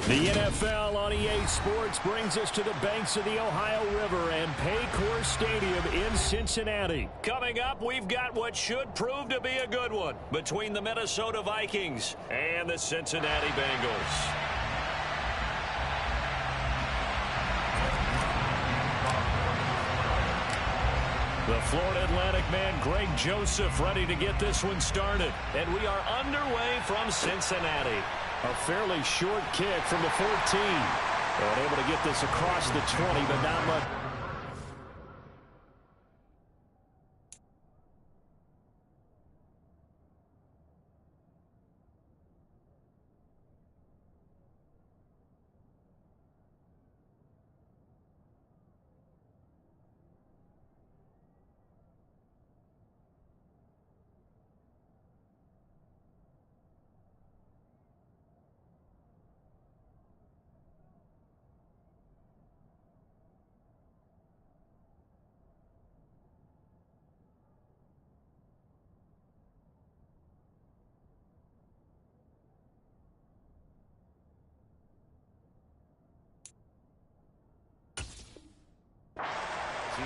The NFL on EA Sports brings us to the banks of the Ohio River and Paycor Stadium in Cincinnati. Coming up, we've got what should prove to be a good one between the Minnesota Vikings and the Cincinnati Bengals. The Florida Atlantic man, Greg Joseph, ready to get this one started. And we are underway from Cincinnati. A fairly short kick from the 14. And able to get this across the 20, but not much.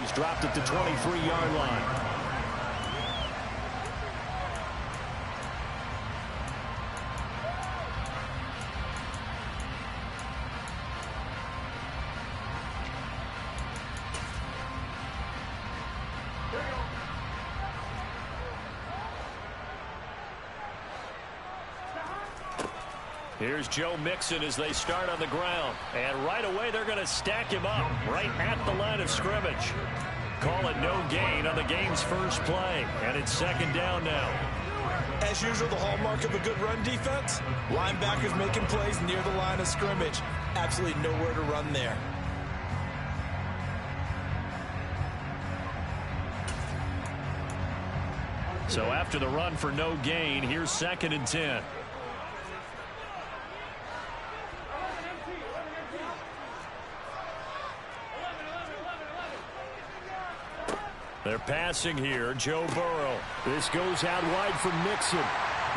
He's dropped at the 23-yard line. Here's Joe Mixon as they start on the ground. And right away, they're going to stack him up right at the line of scrimmage. Call it no gain on the game's first play. And it's second down now. As usual, the hallmark of a good run defense, linebackers making plays near the line of scrimmage. Absolutely nowhere to run there. So after the run for no gain, here's 2nd and 10. They're passing here, Joe Burrow. This goes out wide for Mixon.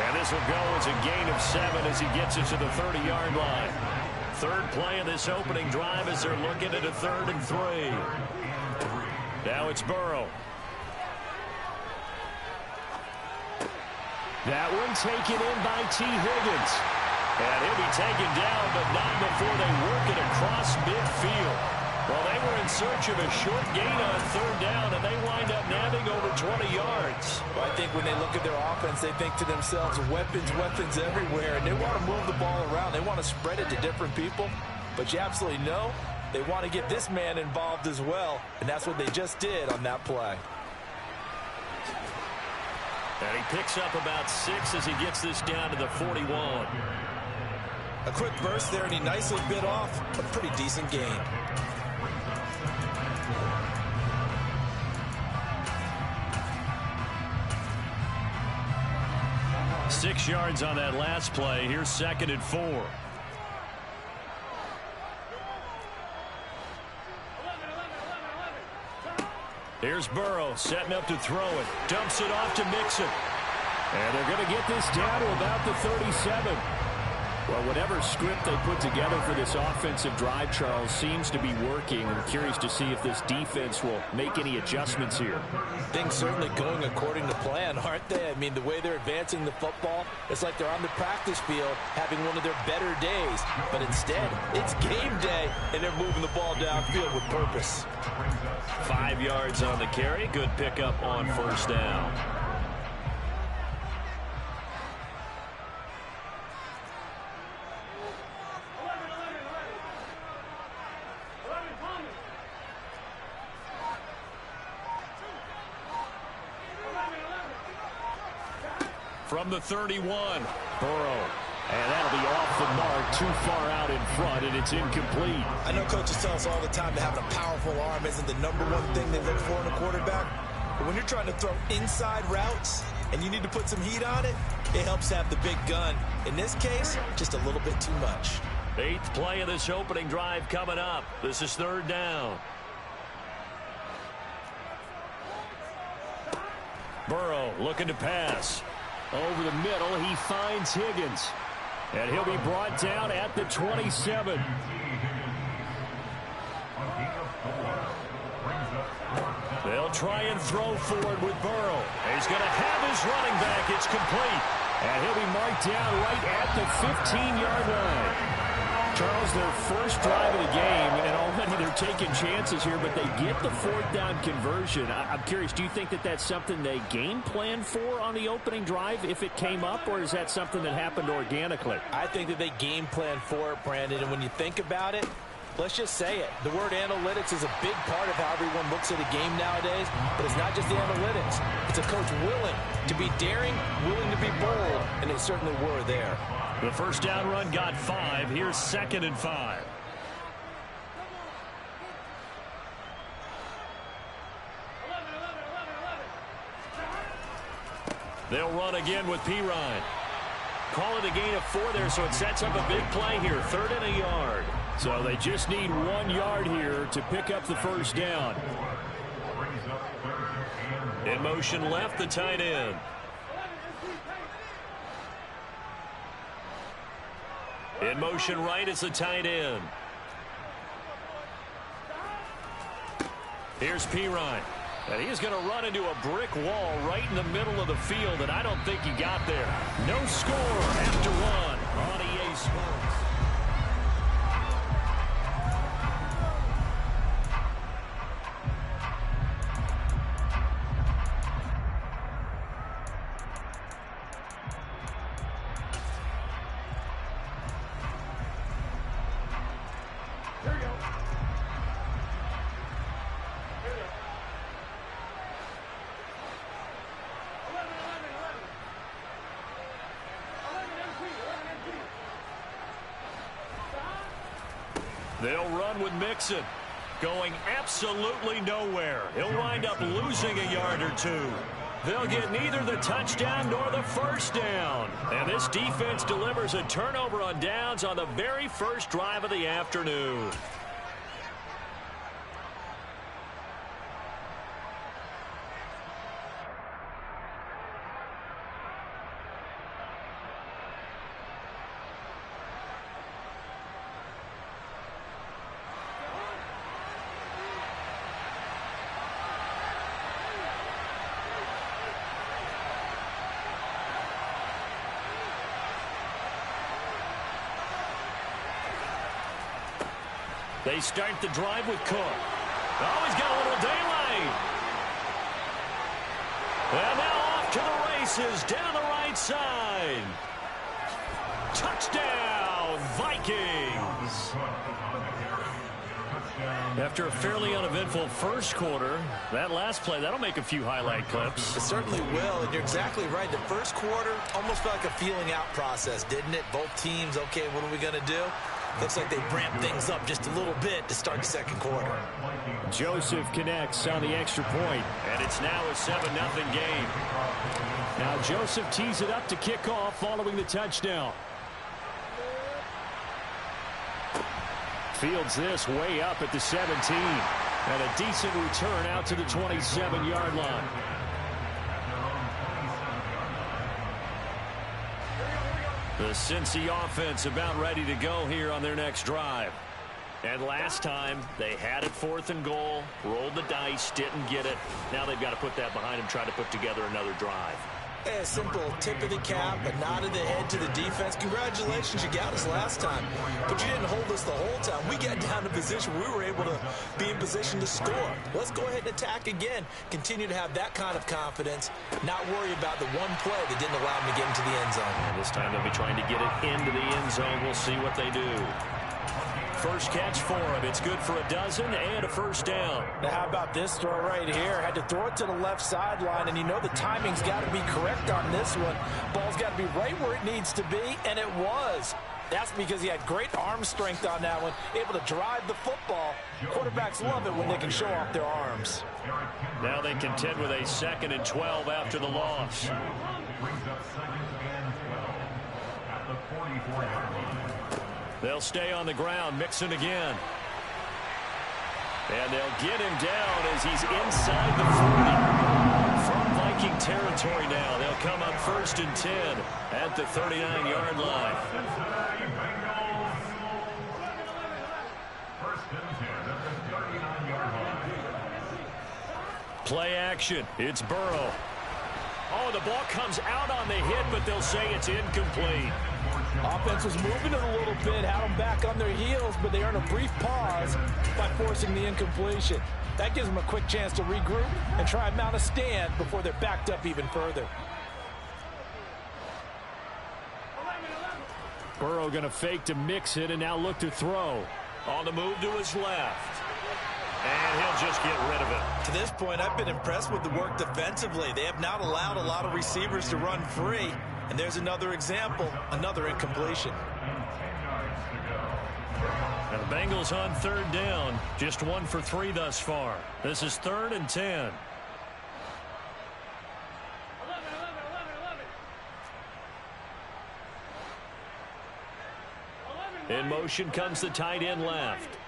And this will go as a gain of 7 as he gets it to the 30-yard line. Third play of this opening drive as they're looking at a 3rd and 3. Now it's Burrow. That one taken in by T. Higgins. And he'll be taken down, but not before they work it across midfield. Well, they were in search of a short gain on 3rd down, and they wind up nabbing over 20 yards. Well, I think when they look at their offense, they think to themselves, weapons everywhere, and they want to move the ball around. They want to spread it to different people, but you absolutely know they want to get this man involved as well, and that's what they just did on that play. And he picks up about 6 as he gets this down to the 41. A quick burst there, and he nicely bit off a pretty decent gain. 6 yards on that last play. Here's 2nd and 4. Here's Burrow setting up to throw it. Dumps it off to Mixon. And they're going to get this down to about the 37. Well, whatever script they put together for this offensive drive, Charles, seems to be working. I'm curious to see if this defense will make any adjustments here. Things certainly going according to plan, aren't they? I mean, the way they're advancing the football, it's like they're on the practice field having one of their better days. But instead, it's game day, and they're moving the ball downfield with purpose. 5 yards on the carry. Good pickup on 1st down. From the 31, Burrow. And that'll be off the mark, too far out in front, and it's incomplete. I know coaches tell us all the time that having a powerful arm isn't the #1 thing they look for in a quarterback. But when you're trying to throw inside routes and you need to put some heat on it, it helps have the big gun. In this case, just a little bit too much. 8th play of this opening drive coming up. This is 3rd down. Burrow looking to pass. Over the middle, he finds Higgins. And he'll be brought down at the 27. They'll try and throw forward with Burrow. He's going to have his running back. It's complete. And he'll be marked down right at the 15-yard line. Charles, their first drive of the game, and already they're taking chances here, but they get the fourth down conversion. I'm curious, do you think that that's something they game plan for on the opening drive if it came up, or is that something that happened organically? I think that they game plan for it, Brandon, and when you think about it, let's just say it. The word analytics is a big part of how everyone looks at a game nowadays, but it's not just the analytics. It's a coach willing to be daring, willing to be bold, and they certainly were there. The first down run got 5. Here's 2nd and 5. They'll run again with Pirine. Call it a gain of 4 there, so it sets up a big play here. 3rd and a yard. So they just need 1 yard here to pick up the first down. In motion left, the tight end. In motion right is the tight end. Here's Pirine. And he's going to run into a brick wall right in the middle of the field, and I don't think he got there. No score after 1 on EA Sports. They'll run with Mixon, going absolutely nowhere. He'll wind up losing a yard or 2. They'll get neither the touchdown nor the first down. And this defense delivers a turnover on downs on the very first drive of the afternoon. They start the drive with Cook. Oh, he's got a little daylight. And now off to the races down the right side. Touchdown, Vikings. After a fairly uneventful first quarter, that last play, that'll make a few highlight clips. It certainly will, and you're exactly right. The first quarter almost felt like a feeling out process, didn't it? Both teams, okay, what are we going to do? Looks like they ramped things up just a little bit to start the second quarter. Joseph connects on the extra point, and it's now a 7-0 game. Now Joseph tees it up to kick off following the touchdown. Fields this way up at the 17, and a decent return out to the 27-yard line. The Cincy offense about ready to go here on their next drive. And last time, they had it 4th and goal, rolled the dice, didn't get it. Now they've got to put that behind them, try to put together another drive. A simple tip of the cap, a nod of the head to the defense. Congratulations, you got us last time. But you didn't hold us the whole time. We got down to position. We were able to be in position to score. Let's go ahead and attack again. Continue to have that kind of confidence. Not worry about the one play that didn't allow them to get into the end zone. And this time they'll be trying to get it into the end zone. We'll see what they do. First catch for him. It's good for a dozen and a first down. Now how about this throw right here? Had to throw it to the left sideline, and you know the timing's got to be correct on this one. Ball's got to be right where it needs to be, and it was. That's because he had great arm strength on that one, able to drive the football. Quarterbacks love it when they can show off their arms. Now they contend with a 2nd and 12 after the loss. They'll stay on the ground, Mixon again. And they'll get him down as he's inside the 40. From Viking territory now. They'll come up 1st and 10 at the 39-yard line. Play action. It's Burrow. Oh, the ball comes out on the hit, but they'll say it's incomplete. Offense was moving it a little bit, had them back on their heels, but they earned a brief pause by forcing the incompletion. That gives them a quick chance to regroup and try and mount a stand before they're backed up even further. Burrow going to fake to mix it and now look to throw. On the move to his left. And he'll just get rid of it. To this point, I've been impressed with the work defensively. They have not allowed a lot of receivers to run free. And there's another example, another incompletion. Now the Bengals on 3rd down. Just 1 for 3 thus far. This is 3rd and 10. In motion comes the tight end left.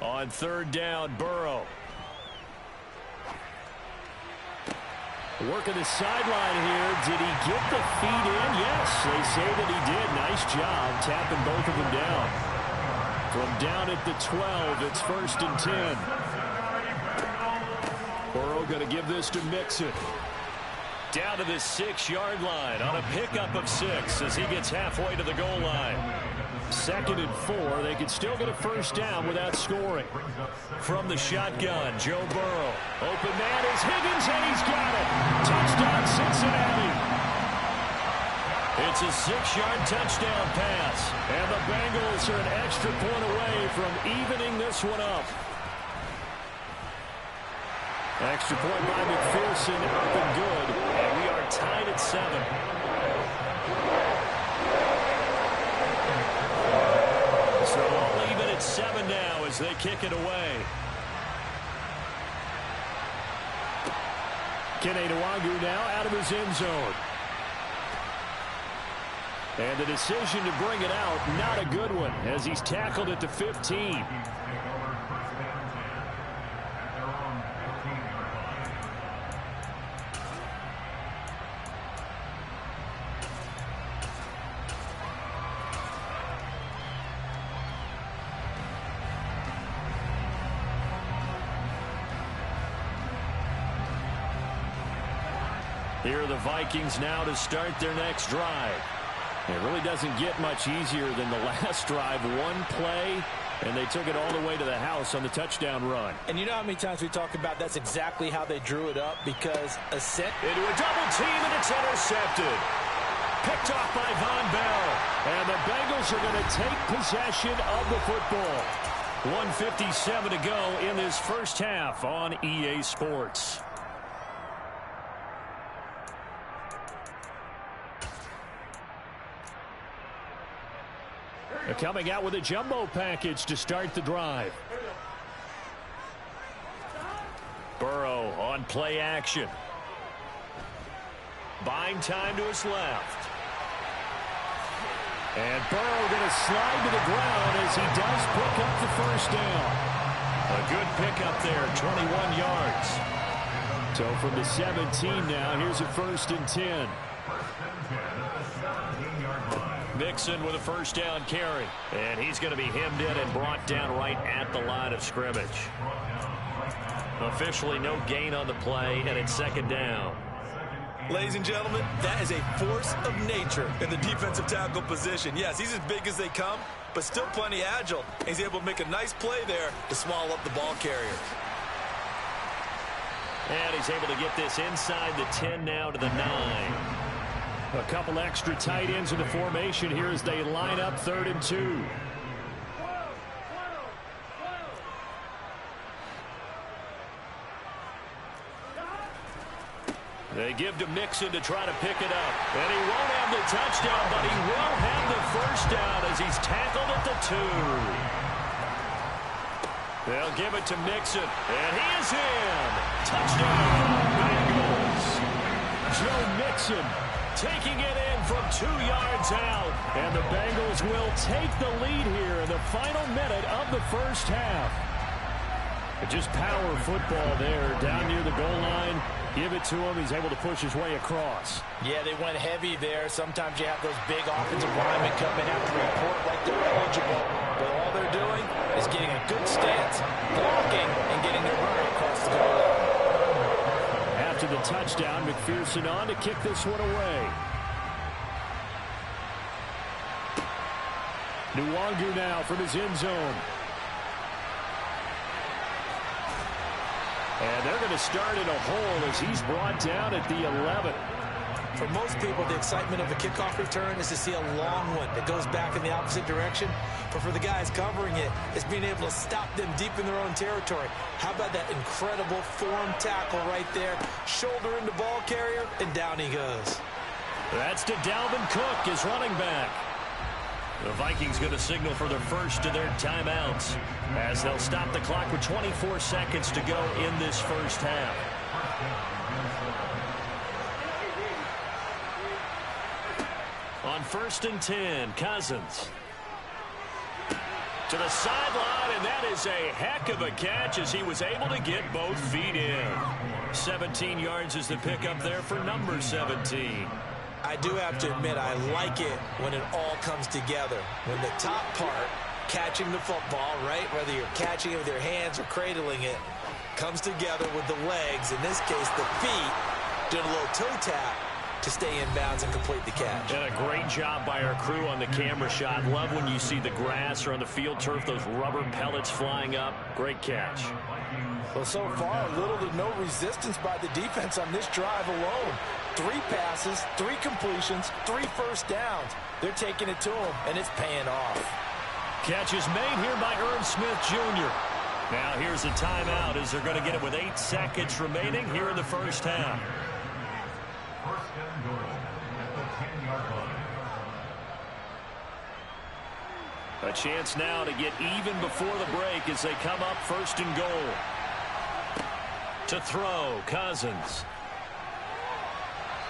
On 3rd down, Burrow. Working the sideline here. Did he get the feet in? Yes, they say that he did. Nice job tapping both of them down. From down at the 12, it's 1st and 10. Burrow going to give this to Mixon. Down to the 6-yard line on a pickup of 6 as he gets halfway to the goal line. 2nd and 4. They could still get a 1st down without scoring. From the shotgun, Joe Burrow. Open man is Higgins, and he's got it. Touchdown, Cincinnati. It's a 6-yard touchdown pass. And the Bengals are an extra point away from evening this one up. Extra point by McPherson, up and good. And we are tied at 7. So all even at 7 now as they kick it away. Kene Nwangwu now out of his end zone. And the decision to bring it out, not a good one, as he's tackled at the 15. Here are the Vikings now to start their next drive. It really doesn't get much easier than the last drive. One play, and they took it all the way to the house on the touchdown run. And you know how many times we talk about that's exactly how they drew it up, because a set into a double team, and it's intercepted. Picked off by Von Bell. And the Bengals are going to take possession of the football. 1:57 to go in this first half on EA Sports. They're coming out with a jumbo package to start the drive. Burrow on play action. Buying time to his left. And Burrow going to slide to the ground as he does pick up the 1st down. A good pickup there, 21 yards. So from the 17 now, here's a 1st and 10. Mixon with a 1st down carry. And he's going to be hemmed in and brought down right at the line of scrimmage. Officially no gain on the play, and it's 2nd down. Ladies and gentlemen, that is a force of nature in the defensive tackle position. Yes, he's as big as they come, but still plenty agile. He's able to make a nice play there to swallow up the ball carrier. And he's able to get this inside the 10 now to the 9. A couple extra tight ends in the formation here as they line up 3rd and 2. They give to Mixon to try to pick it up. And he won't have the touchdown, but he will have the 1st down as he's tackled at the 2. They'll give it to Mixon. And he is in. Touchdown, Bengals. Joe Mixon taking it in from 2 yards out. And the Bengals will take the lead here in the final minute of the first half. Just power football there down near the goal line. Give it to him. He's able to push his way across. Yeah, they went heavy there. Sometimes you have those big offensive linemen come in after report like they're eligible. But all they're doing is getting a good stance, blocking, and getting their runner across the goal line. After the touchdown, McPherson on to kick this one away. Nwangu now from his end zone. And they're going to start in a hole as he's brought down at the 11. For most people, the excitement of a kickoff return is to see a long one that goes back in the opposite direction. But for the guys covering it, it's being able to stop them deep in their own territory. How about that incredible form tackle right there? Shoulder into ball carrier, and down he goes. That's to Dalvin Cook, his running back. The Vikings going to signal for their first of their timeouts as they'll stop the clock with 24 seconds to go in this first half. On 1st and 10, Cousins. To the sideline, and that is a heck of a catch as he was able to get both feet in. 17 yards is the pickup there for number 17. I do have to admit, I like it when it all comes together. When the top part, catching the football, right, whether you're catching it with your hands or cradling it, comes together with the legs, in this case the feet, doing a little toe tap to stay in bounds and complete the catch. And a great job by our crew on the camera shot. Love when you see the grass or on the field turf, those rubber pellets flying up. Great catch. Well, so far, little to no resistance by the defense on this drive alone. 3 passes, 3 completions, 3 first downs. They're taking it to him, and it's paying off. Catch is made here by Irv Smith Jr. Now here's a timeout as they're going to get it with 8 seconds remaining here in the first half. A chance now to get even before the break as they come up 1st and goal. To throw, Cousins.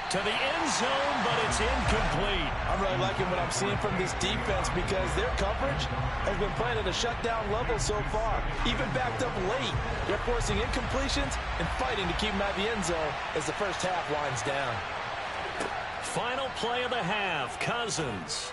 To the end zone, but it's incomplete. I'm really liking what I'm seeing from this defense because their coverage has been playing at a shutdown level so far. Even backed up late, they're forcing incompletions and fighting to keep them out of the end zone as the first half winds down. Final play of the half, Cousins.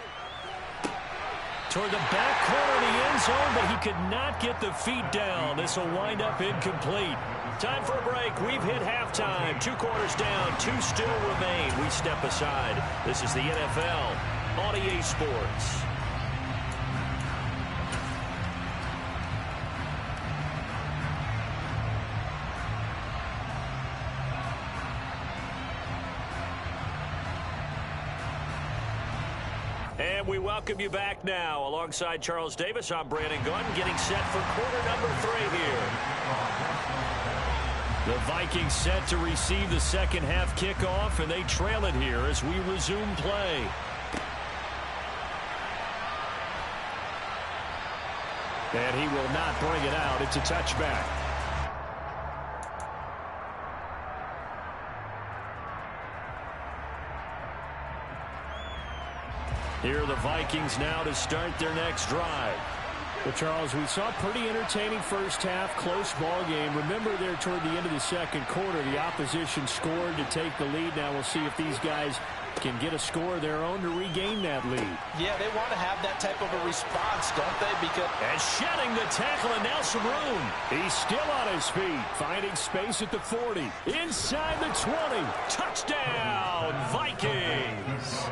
Toward the back corner of the end zone, but he could not get the feet down. This will wind up incomplete. Time for a break. We've hit halftime. 2 quarters down, 2 still remain. We step aside. This is the NFL on EA Sports. And we welcome you back now. Alongside Charles Davis, I'm Brandon Gaudin, getting set for quarter number 3 here. The Vikings set to receive the second half kickoff, and they trail it here as we resume play. And he will not bring it out. It's a touchback. Here are the Vikings now to start their next drive. Well, Charles, we saw a pretty entertaining first half, close ball game. Remember there toward the end of the second quarter, the opposition scored to take the lead. Now we'll see if these guys can get a score of their own to regain that lead. Yeah, they want to have that type of a response, don't they? Because and shedding the tackle, and now some room. He's still on his feet, finding space at the 40. Inside the 20. Touchdown, Vikings.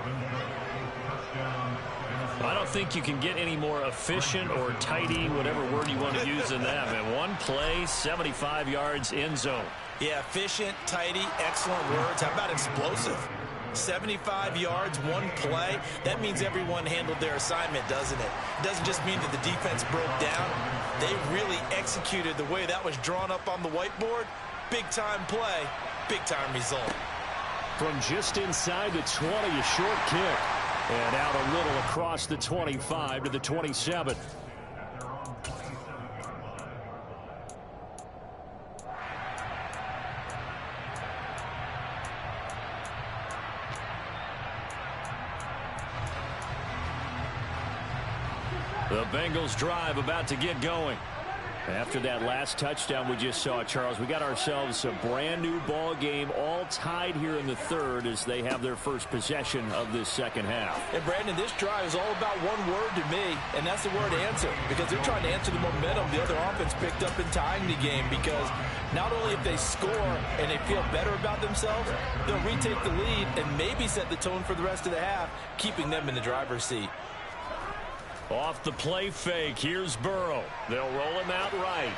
I don't think you can get any more efficient or tidy, whatever word you want to use in that, man. One play, 75 yards, end zone. Yeah, efficient, tidy, excellent words. How about explosive? 75 yards, one play. That means everyone handled their assignment, doesn't it? It doesn't just mean that the defense broke down. They really executed the way that was drawn up on the whiteboard. Big-time play, big-time result. From just inside the 20, a short kick. And out a little across the 25 to the 27. The Bengals drive about to get going. After that last touchdown we just saw, Charles, we got ourselves a brand new ball game, all tied here in the third as they have their first possession of this second half. And Brandon, this drive is all about one word to me, and that's the word answer, because they're trying to answer the momentum the other offense picked up in tying the game, because not only if they score and they feel better about themselves, they'll retake the lead and maybe set the tone for the rest of the half, keeping them in the driver's seat. Off the play fake, here's Burrow. They'll roll him out right.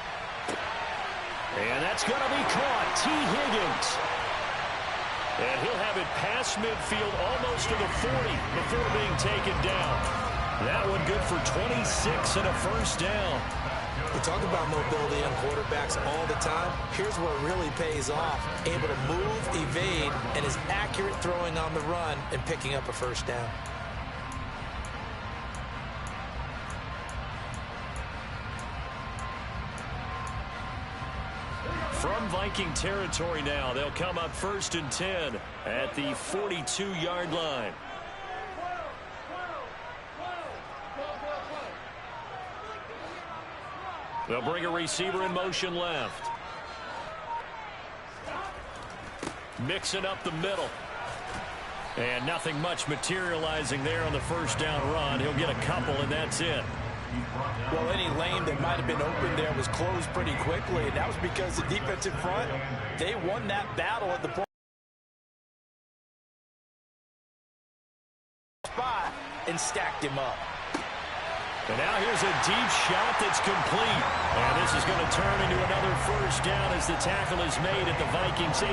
And that's going to be caught. T. Higgins. And he'll have it past midfield almost to the 40 before being taken down. That one good for 26 and a first down. We talk about mobility on quarterbacks all the time. Here's what really pays off. Able to move, evade, and is accurate throwing on the run and picking up a first down. From Viking territory now, they'll come up 1st and 10 at the 42-yard line. They'll bring a receiver in motion left. Mixing up the middle. And nothing much materializing there on the first down run. He'll get a couple, and that's it. Well, any lane that might have been open there was closed pretty quickly, and that was because the defensive front, they won that battle at the point spot and stacked him up. And now here's a deep shot that's complete. And this is going to turn into another first down as the tackle is made at the Vikings 18.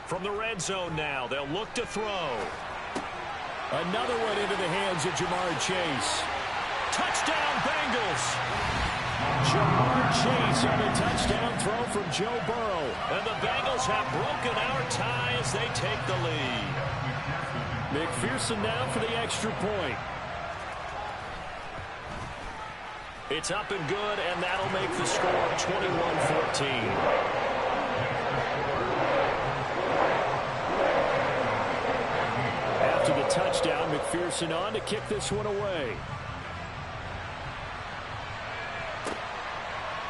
From the red zone now, they'll look to throw. Another one into the hands of Jamar Chase. Touchdown, Bengals! Jamar Chase on a touchdown throw from Joe Burrow. And the Bengals have broken our tie as they take the lead. McPherson now for the extra point. It's up and good, and that'll make the score 21-14. After the touchdown, McPherson on to kick this one away.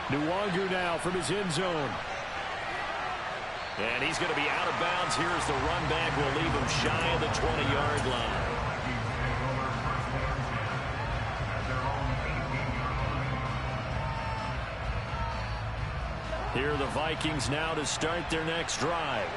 Nwangu now from his end zone. And he's going to be out of bounds here as the run back will leave him shy of the 20-yard line. Here are the Vikings now to start their next drive.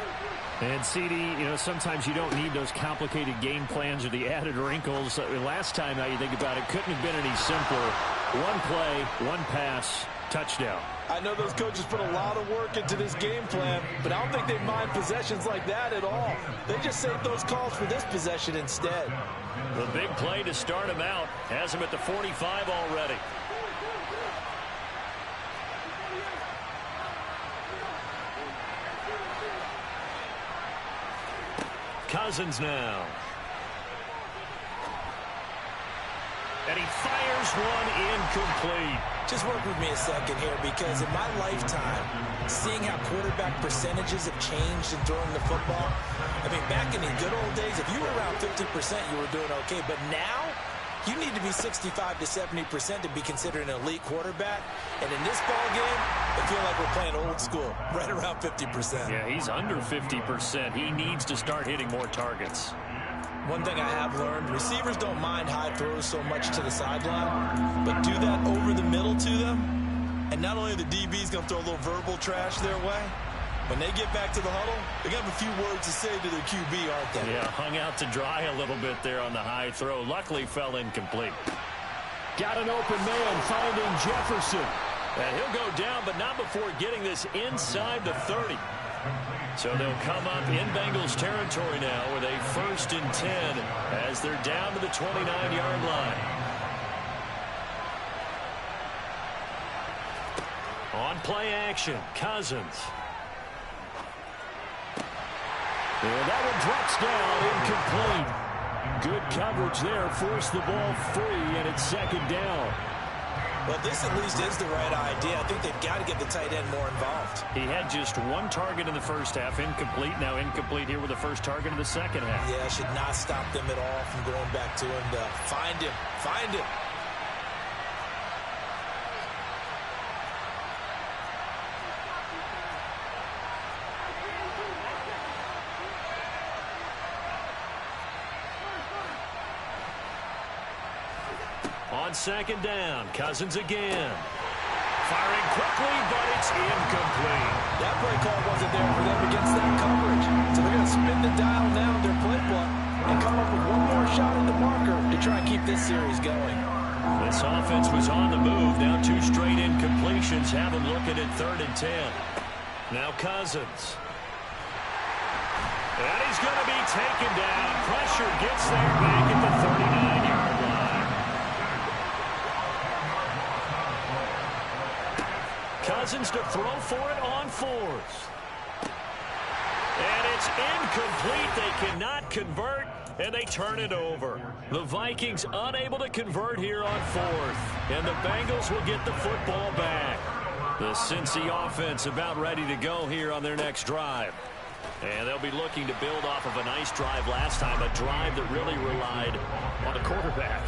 And, CD, you know, sometimes you don't need those complicated game plans or the added wrinkles. Last time, now you think about it, couldn't have been any simpler. One play, one pass, touchdown. I know those coaches put a lot of work into this game plan, but I don't think they mind possessions like that at all. They just save those calls for this possession instead. The big play to start him out has him at the 45 already. Cousins now. And he fires one incomplete. Just work with me a second here, because in my lifetime, seeing how quarterback percentages have changed in throwing the football, I mean, back in the good old days, if you were around 50%, you were doing okay. But now, you need to be 65 to 70% to be considered an elite quarterback. And in this ball game, I feel like we're playing old school, right around 50%. Yeah, he's under 50%. He needs to start hitting more targets. One thing I have learned, receivers don't mind high throws so much to the sideline, but do that over the middle to them, and not only are the DBs going to throw a little verbal trash their way, when they get back to the huddle, they got a few words to say to their QB, aren't they? Yeah, hung out to dry a little bit there on the high throw. Luckily fell incomplete. Got an open man finding Jefferson. And he'll go down, but not before getting this inside the 30. So they'll come up in Bengals territory now with a 1st and 10 as they're down to the 29-yard line. On play action, Cousins. And that one drops down, incomplete. Good coverage there, forced the ball free, and it's 2nd down. Well, this at least is the right idea. I think they've got to get the tight end more involved. He had just one target in the first half, incomplete. Now incomplete here with the first target in the second half. Yeah, should not stop them at all from going back to him to find him. Find him. On second down, Cousins again. Firing quickly, but it's incomplete. That play call wasn't there for them against that coverage. So they're going to spin the dial now in their playbook and come up with one more shot at the marker to try and keep this series going. This offense was on the move. Now 2 straight incompletions have them looking at 3rd and 10. Now Cousins. And he's going to be taken down. Pressure gets there back at the 39-yard line. Cousins to throw for it on 4th. And it's incomplete. They cannot convert, and they turn it over. The Vikings unable to convert here on 4th, and the Bengals will get the football back. The Cincy offense about ready to go here on their next drive. And they'll be looking to build off of a nice drive last time, a drive that really relied on the quarterback.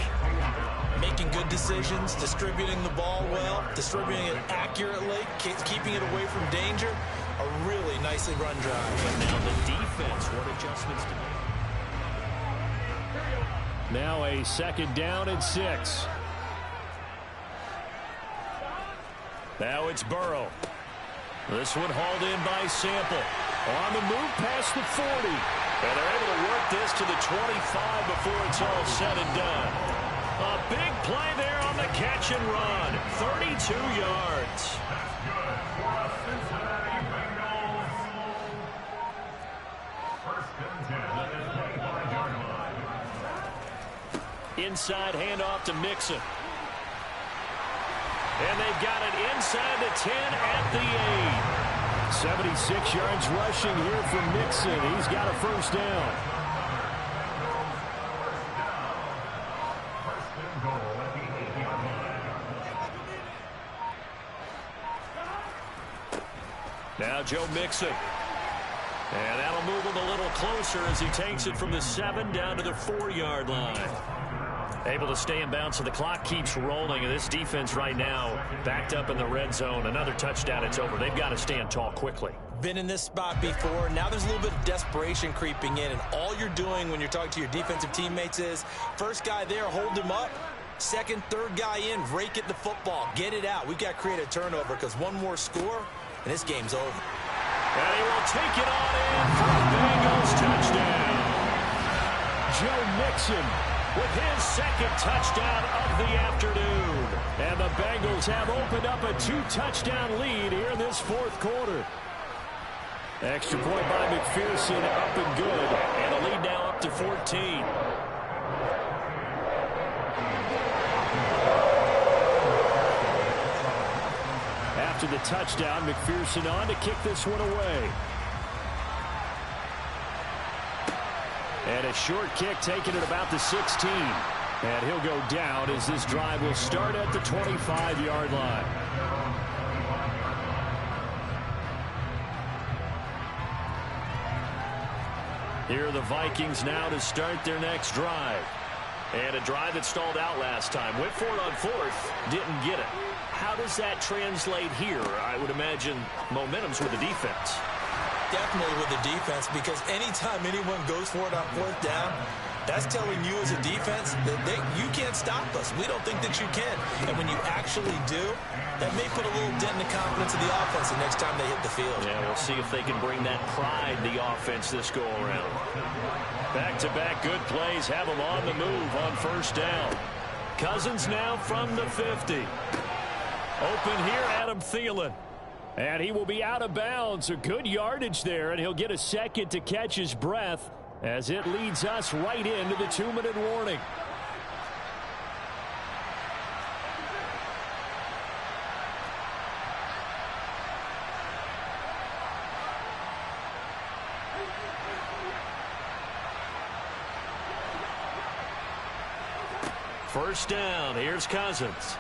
Making good decisions, distributing the ball well, distributing it accurately, keeping it away from danger. A really nicely run drive. But now the defense, what adjustments to make? Now a 2nd down and 6. Now it's Burrow. This one hauled in by Sample. On the move past the 40. And they're able to work this to the 25 before it's all said and done. A big play there on the catch and run. 32 yards. Inside handoff to Mixon. And they've got it inside the 10 at the 8. 76 yards rushing here from Mixon. He's got a 1st down. Now Joe Mixon. And that'll move him a little closer as he takes it from the 7 down to the 4-yard line. Able to stay in bounds, so the clock keeps rolling, and this defense right now backed up in the red zone. Another touchdown, it's over. They've got to stand tall quickly. Been in this spot before. Now there's a little bit of desperation creeping in, and all you're doing when you're talking to your defensive teammates is first guy there, hold him up. Second, third guy in, rake at the football. Get it out. We've got to create a turnover because one more score, and this game's over. And he will take it on in for a Bengals touchdown. Joe Mixon with his 2nd touchdown of the afternoon. And the Bengals have opened up a 2-touchdown lead here in this 4th quarter. Extra point by McPherson, up and good. And the lead now up to 14. After the touchdown, McPherson on to kick this one away. And a short kick taken at about the 16. And he'll go down as this drive will start at the 25-yard line. Here are the Vikings now to start their next drive. And a drive that stalled out last time. Went for it on 4th, didn't get it. How does that translate here? I would imagine momentum's with the defense. Definitely with the defense, because anytime anyone goes for it on 4th down, that's telling you as a defense that you can't stop us. We don't think that you can. And when you actually do, that may put a little dent in the confidence of the offense the next time they hit the field. Yeah, we'll see if they can bring that pride to the offense this go-around. Back-to-back good plays have them on the move on 1st down. Cousins now from the 50. Open here, Adam Thielen. And he will be out of bounds. A good yardage there, and he'll get a 2nd to catch his breath as it leads us right into the 2-minute warning. First down, here's Cousins.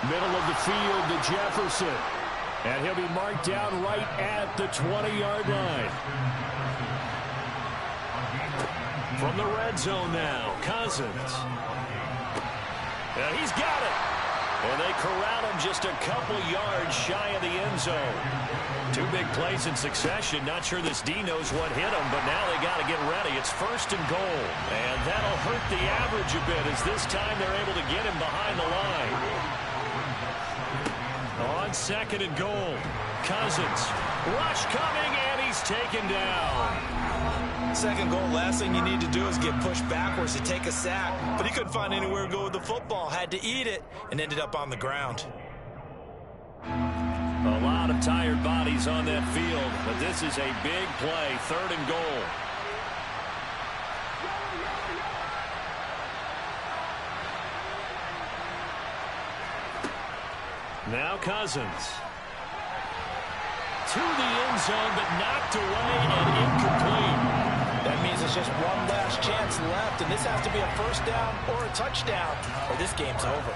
Middle of the field to Jefferson. And he'll be marked down right at the 20-yard line. From the red zone now, Cousins. And he's got it. And they corral him just a couple yards shy of the end zone. Two big plays in succession. Not sure this D knows what hit him, but now they got to get ready. It's 1st and goal. And that'll hurt the average a bit as this time they're able to get him behind the line. On 2nd and goal, Cousins. Rush coming, and he's taken down. 2nd goal, last thing you need to do is get pushed backwards to take a sack. But he couldn't find anywhere to go with the football. Had to eat it and ended up on the ground. A lot of tired bodies on that field, but this is a big play, 3rd and goal. Now Cousins. To the end zone, but knocked away and incomplete. That means it's just one last chance left, and this has to be a 1st down or a touchdown, or this game's over.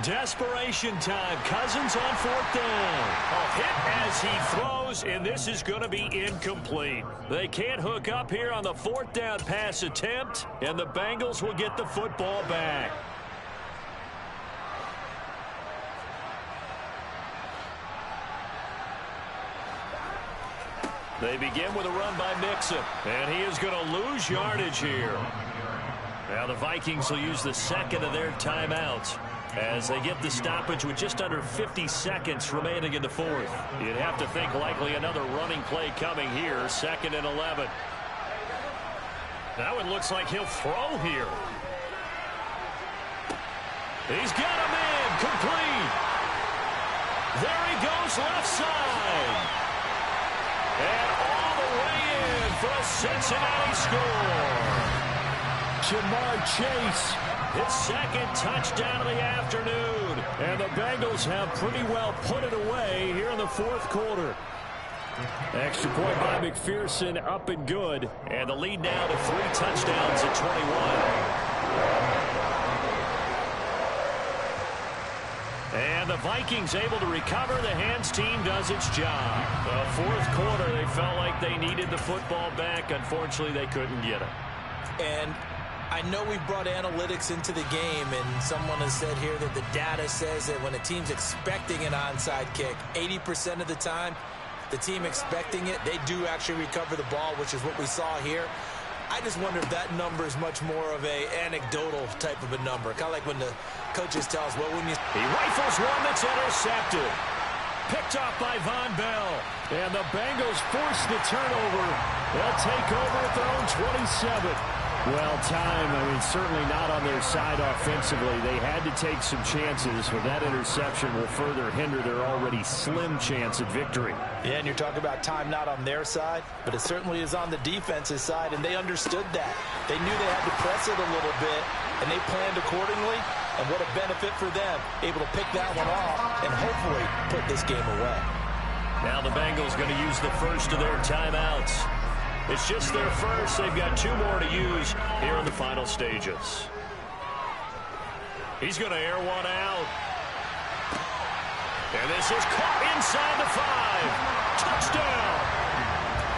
Desperation time. Cousins on 4th down. A hit as he throws, and this is going to be incomplete. They can't hook up here on the 4th down pass attempt, and the Bengals will get the football back. They begin with a run by Mixon, and he is going to lose yardage here. Now the Vikings will use the 2nd of their timeouts as they get the stoppage with just under 50 seconds remaining in the 4th. You'd have to think likely another running play coming here, 2nd and 11. Now it looks like he'll throw here. He's got a man, complete. There he goes, left side. And all the way in for a Cincinnati score. Jamar Chase, his 2nd touchdown of the afternoon. And the Bengals have pretty well put it away here in the 4th quarter. Extra point by McPherson, up and good. And the lead now to 3 touchdowns at 21. And the Vikings able to recover. The hands team does its job. The 4th quarter, they felt like they needed the football back. Unfortunately, they couldn't get it. And I know we've brought analytics into the game, and someone has said here that the data says that when a team's expecting an onside kick, 80% of the time, the team expecting it, they do actually recover the ball, which is what we saw here. I just wonder if that number is much more of a anecdotal type of a number. Kind of like when the coaches tell us, well, when you... He rifles one that's intercepted. Picked off by Von Bell. And the Bengals force the turnover. They'll take over at their own 27. Well, time, certainly not on their side offensively. They had to take some chances, but that interception will further hinder their already slim chance at victory. Yeah, and you're talking about time not on their side, but it certainly is on the defense's side, and they understood that. They knew they had to press it a little bit, and they planned accordingly, and what a benefit for them, able to pick that one off and hopefully put this game away. Now the Bengals going to use the first of their timeouts. It's just their first. They've got 2 more to use here in the final stages. He's going to air one out. And this is caught inside the 5. Touchdown.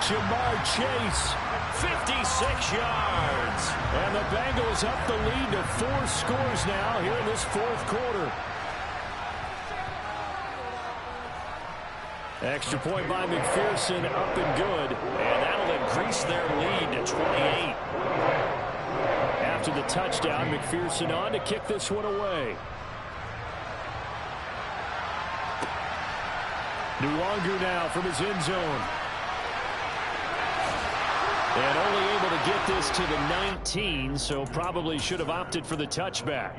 Jamar Chase, 56 yards. And the Bengals up the lead to 4 scores now here in this 4th quarter. Extra point by McPherson, up and good. And that'll increase their lead to 28. After the touchdown, McPherson on to kick this one away. Nwonger now from his end zone. And only able to get this to the 19, so probably should have opted for the touchback.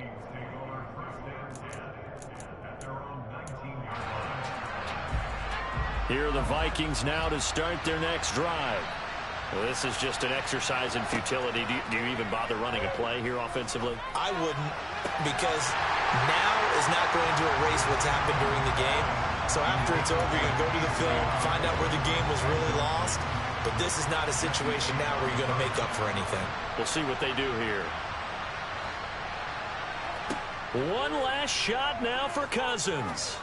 Here are the Vikings now to start their next drive. Well, this is just an exercise in futility. Do you even bother running a play here offensively? I wouldn't, because now is not going to erase what's happened during the game. So after it's over, you're going to go to the film, find out where the game was really lost. But this is not a situation now where you're going to make up for anything. We'll see what they do here. One last shot now for Cousins.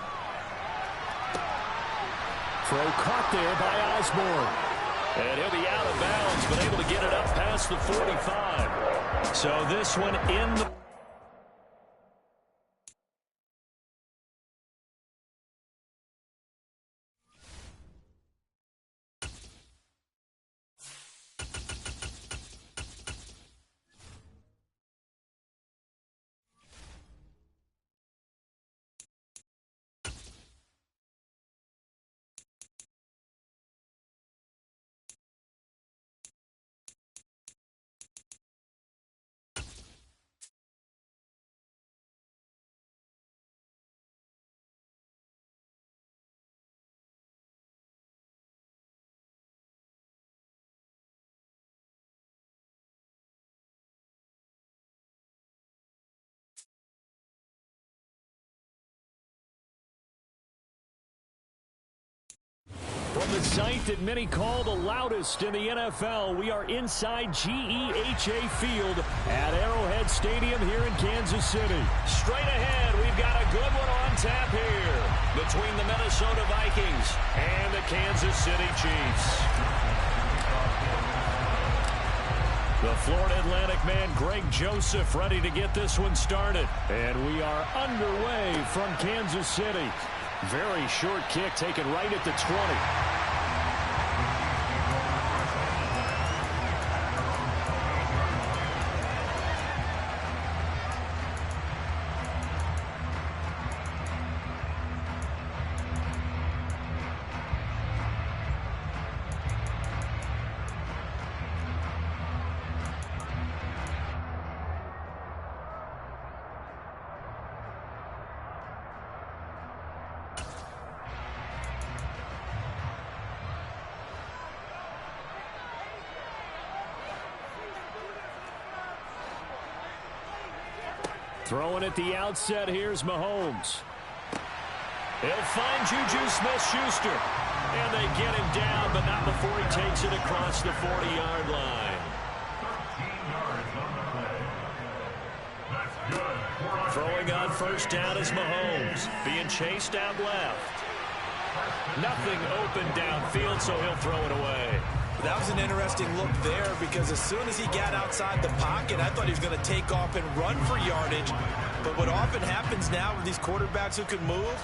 Throw caught there by Osborne. And he'll be out of bounds, but able to get it up past the 45. So this one in the... From the site that many call the loudest in the NFL, we are inside GEHA Field at Arrowhead Stadium here in Kansas City. Straight ahead, we've got a good one on tap here between the Minnesota Vikings and the Kansas City Chiefs. The Florida Atlantic man, Greg Joseph, ready to get this one started. And we are underway from Kansas City. Very short kick taken right at the 20. Throwing at the outset, here's Mahomes. He'll find Juju Smith-Schuster. And they get him down, but not before he takes it across the 40-yard line. Throwing on first down is Mahomes. Being chased out left. Nothing open downfield, so he'll throw it away. That was an interesting look there, because as soon as he got outside the pocket, I thought he was going to take off and run for yardage. But what often happens now with these quarterbacks who can move,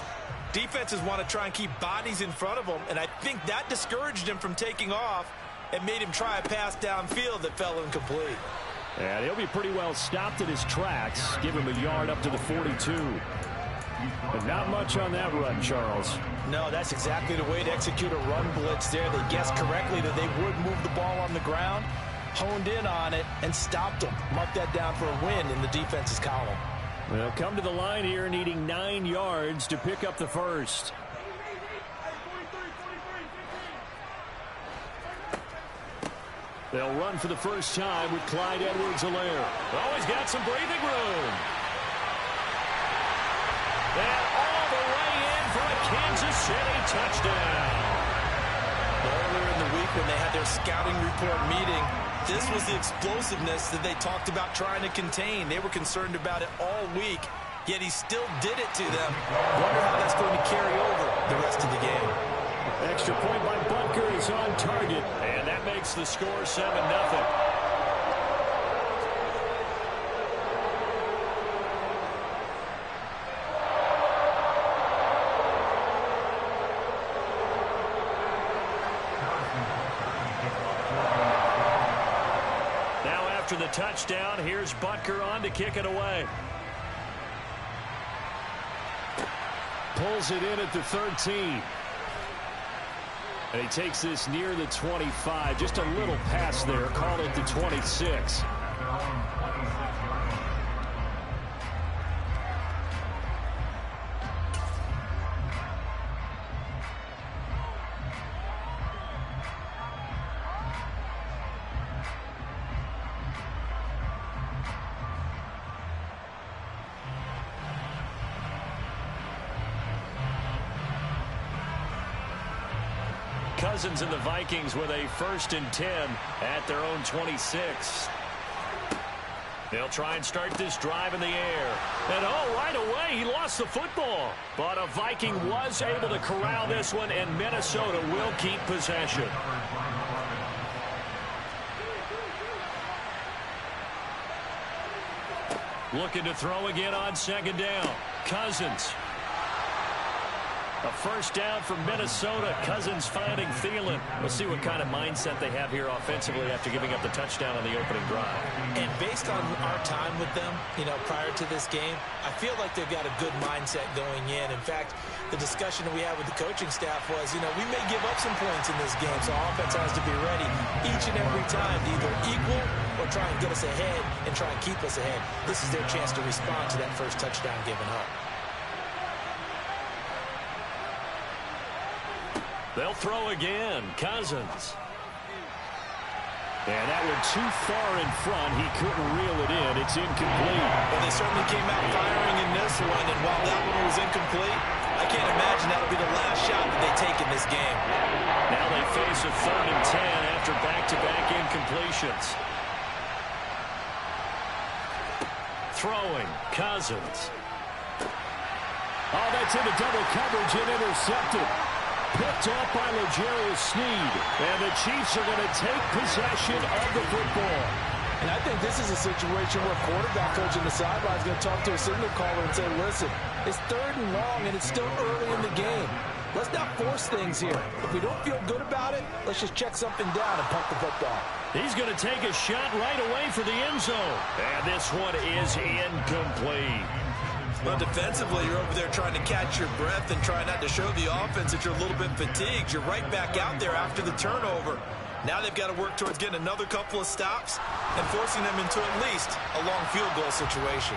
defenses want to try and keep bodies in front of them, and I think that discouraged him from taking off and made him try a pass downfield that fell incomplete. And he'll be pretty well stopped at his tracks. Give him a yard up to the 42. But not much on that run, Charles. No, that's exactly the way to execute a run blitz there. They guessed correctly that they would move the ball on the ground, honed in on it, and stopped them. Mark that down for a win in the defense's column. They'll come to the line here needing 9 yards to pick up the first. They'll run for the first time with Clyde Edwards-Helaire. Always got some breathing room. And all the way in for a Kansas City touchdown. Earlier in the week when they had their scouting report meeting, this was the explosiveness that they talked about trying to contain. They were concerned about it all week, yet he still did it to them. Wonder how that's going to carry over the rest of the game. Extra point by Butker is on target. And that makes the score 7-0. After the touchdown, here's Butker on to kick it away. Pulls it in at the 13. And he takes this near the 25. Just a little pass there. Call it the 26. Cousins and the Vikings with a 1st and 10 at their own 26. They'll try and start this drive in the air. And, oh, right away, he lost the football. But a Viking was able to corral this one, and Minnesota will keep possession. Looking to throw again on 2nd down. Cousins. A 1st down from Minnesota. Cousins finding Thielen. We'll see what kind of mindset they have here offensively after giving up the touchdown on the opening drive. And based on our time with them, prior to this game, I feel like they've got a good mindset going in. In fact, the discussion that we had with the coaching staff was, we may give up some points in this game, so our offense has to be ready each and every time to either equal or try and get us ahead and try and keep us ahead. This is their chance to respond to that first touchdown given up. They'll throw again. Cousins. And that one too far in front. He couldn't reel it in. It's incomplete. Well, they certainly came out firing in this one, and while that one was incomplete, I can't imagine that'll be the last shot that they take in this game. Now they face a 3rd and 10 after back-to-back incompletions. Throwing. Cousins. Oh, that's into double coverage and intercepted. Picked off by L'Jarius Sneed. And the Chiefs are going to take possession of the football. And I think this is a situation where quarterback coach on the sideline is going to talk to a signal caller and say, listen, it's 3rd and long and it's still early in the game. Let's not force things here. If we don't feel good about it, let's just check something down and punt the football. He's going to take a shot right away for the end zone. And this one is incomplete. Well, defensively, you're over there trying to catch your breath and try not to show the offense that you're a little bit fatigued. You're right back out there after the turnover. Now they've got to work towards getting another couple of stops and forcing them into at least a long field goal situation.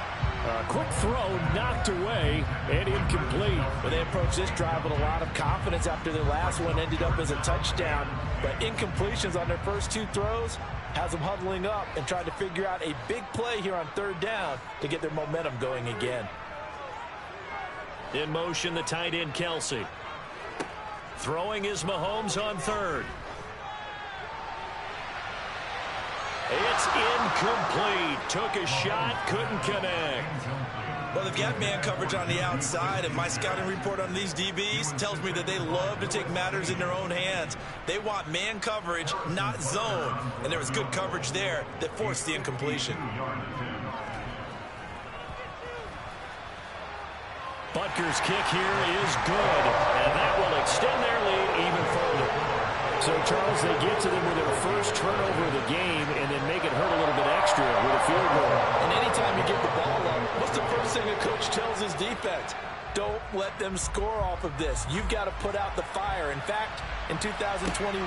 Quick throw knocked away and incomplete. Well, they approached this drive with a lot of confidence after their last one ended up as a touchdown. But incompletions on their first 2 throws has them huddling up and trying to figure out a big play here on 3rd down to get their momentum going again. In motion, the tight end, Kelsey. Throwing is Mahomes on 3rd. It's incomplete. Took a shot, couldn't connect. Well, they've got man coverage on the outside, and my scouting report on these DBs tells me that they love to take matters in their own hands. They want man coverage, not zone. And there was good coverage there that forced the incompletion. Butker's kick here is good, and that will extend their lead even further. So, Charles, they get to them with their first turnover of the game and then make it hurt a little bit extra with a field goal. And anytime you get the ball up, what's the first thing a coach tells his defense? Don't let them score off of this. You've got to put out the fire. In fact, in 2021,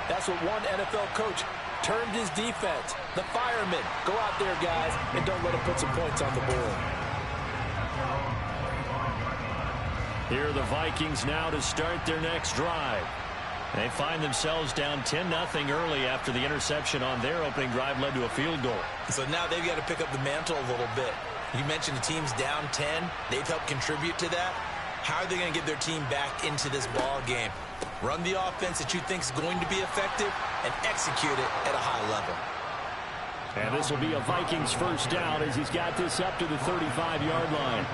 that's what one NFL coach termed his defense. The firemen. Go out there, guys, and don't let them put some points on the board. Here are the Vikings now to start their next drive. They find themselves down 10-0 early after the interception on their opening drive led to a field goal. So now they've got to pick up the mantle a little bit. You mentioned the team's down 10. They've helped contribute to that. How are they going to get their team back into this ball game? Run the offense that you think is going to be effective and execute it at a high level. And this will be a Vikings 1st down as he's got this up to the 35-yard line.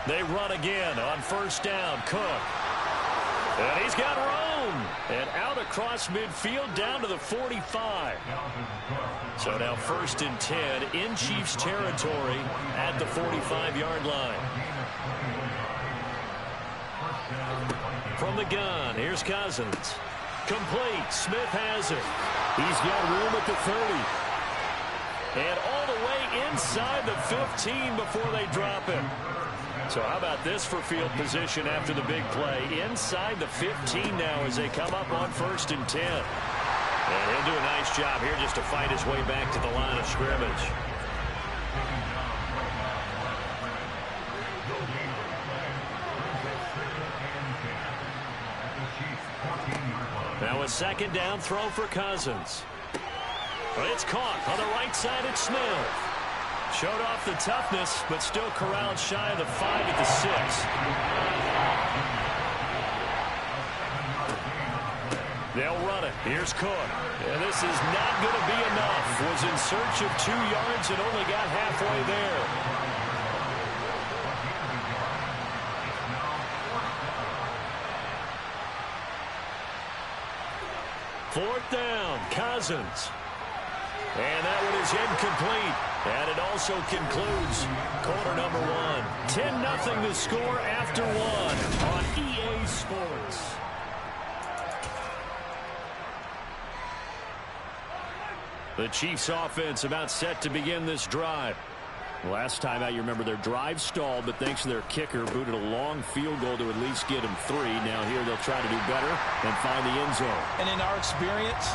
They run again on 1st down. Cook. And he's got room. And out across midfield down to the 45. So now 1st and 10 in Chiefs territory at the 45-yard line. From the gun, here's Cousins. Complete. Smith has it. He's got room at the 30. And all the way inside the 15 before they drop him. So how about this for field position after the big play? Inside the 15 now as they come up on 1st and 10. And he'll do a nice job here just to fight his way back to the line of scrimmage. Now a 2nd down throw for Cousins. It's caught on the right side. It's Smith. Showed off the toughness, but still corralled shy of the 5 at the 6. They'll run it. Here's Cook. And this is not going to be enough. Was in search of 2 yards and only got halfway there. Fourth down, Cousins. And that one is incomplete. And it also concludes quarter number 1. 10-0 the score after 1 on EA Sports. The Chiefs offense about set to begin this drive. Last time out, you remember their drive stalled, but thanks to their kicker, booted a long field goal to at least get them 3. Now here they'll try to do better and find the end zone. And in our experience,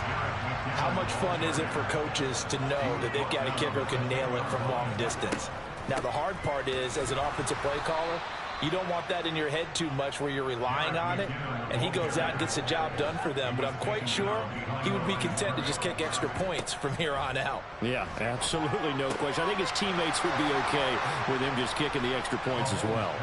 how much fun is it for coaches to know that they've got a kicker who can nail it from long distance? Now the hard part is, as an offensive play caller, you don't want that in your head too much where you're relying on it, and he goes out and gets the job done for them. But I'm quite sure he would be content to just kick extra points from here on out. Yeah, absolutely no question. I think his teammates would be okay with him just kicking the extra points as well.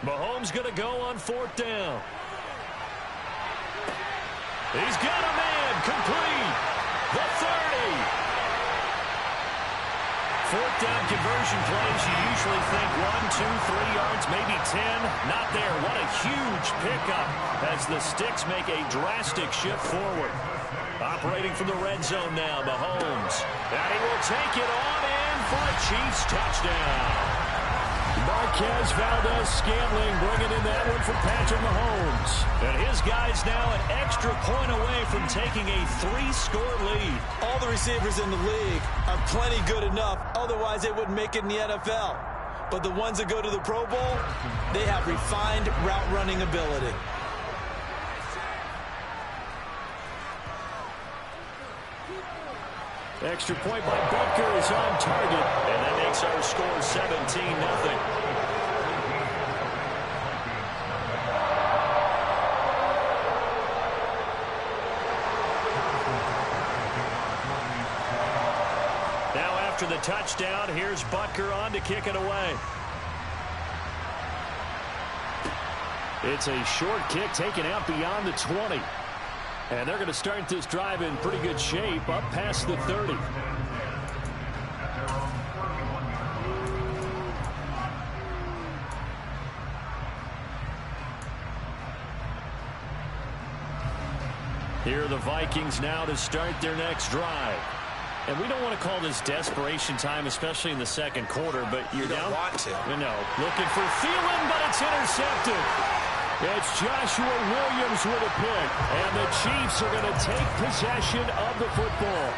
Mahomes going to go on 4th down. He's got a man complete. The 30. 4th down conversion plays. You usually think 1, 2, 3 yards, maybe 10. Not there. What a huge pickup as the Sticks make a drastic shift forward. Operating from the red zone now, Mahomes. And he will take it on in for a Chiefs touchdown. Marquez Valdez-Scantling bringing in that one for Patrick Mahomes. And his guys now an extra point away from taking a 3-score lead. All the receivers in the league are plenty good enough. Otherwise, they wouldn't make it in the NFL. But the ones that go to the Pro Bowl, they have refined route running ability. Extra point by Butker is on target. And that makes our score 17-0. Now after the touchdown, here's Butker on to kick it away. It's a short kick taken out beyond the 20. And they're going to start this drive in pretty good shape, up past the 30. Here are the Vikings now to start their next drive. And we don't want to call this desperation time, especially in the second quarter, but you're down. You don't want to. No, looking for Thielen, but it's intercepted. It's Joshua Williams with a pick, and the Chiefs are going to take possession of the football.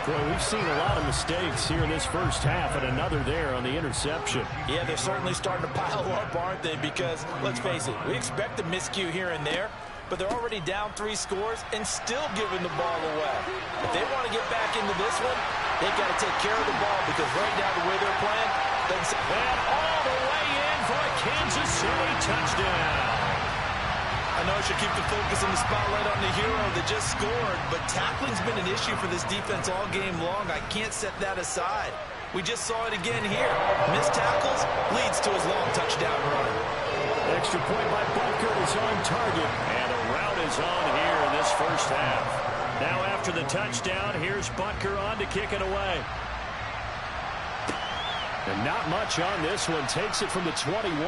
Boy, we've seen a lot of mistakes here in this first half, and another there on the interception. Yeah, they're certainly starting to pile up, aren't they? Because, let's face it, we expect a miscue here and there, but they're already down 3 scores and still giving the ball away. If they want to get back into this one, they've got to take care of the ball, because right now the way they're playing, and all the way in for a Kansas City touchdown. I know I should keep the focus and the spotlight on the hero that just scored, but tackling's been an issue for this defense all game long. I can't set that aside. We just saw it again here. Missed tackles leads to his long touchdown run. Extra point by Butker is on target. And a route is on here in this first half. Now after the touchdown, here's Butker on to kick it away. And not much on this one. Takes it from the 21.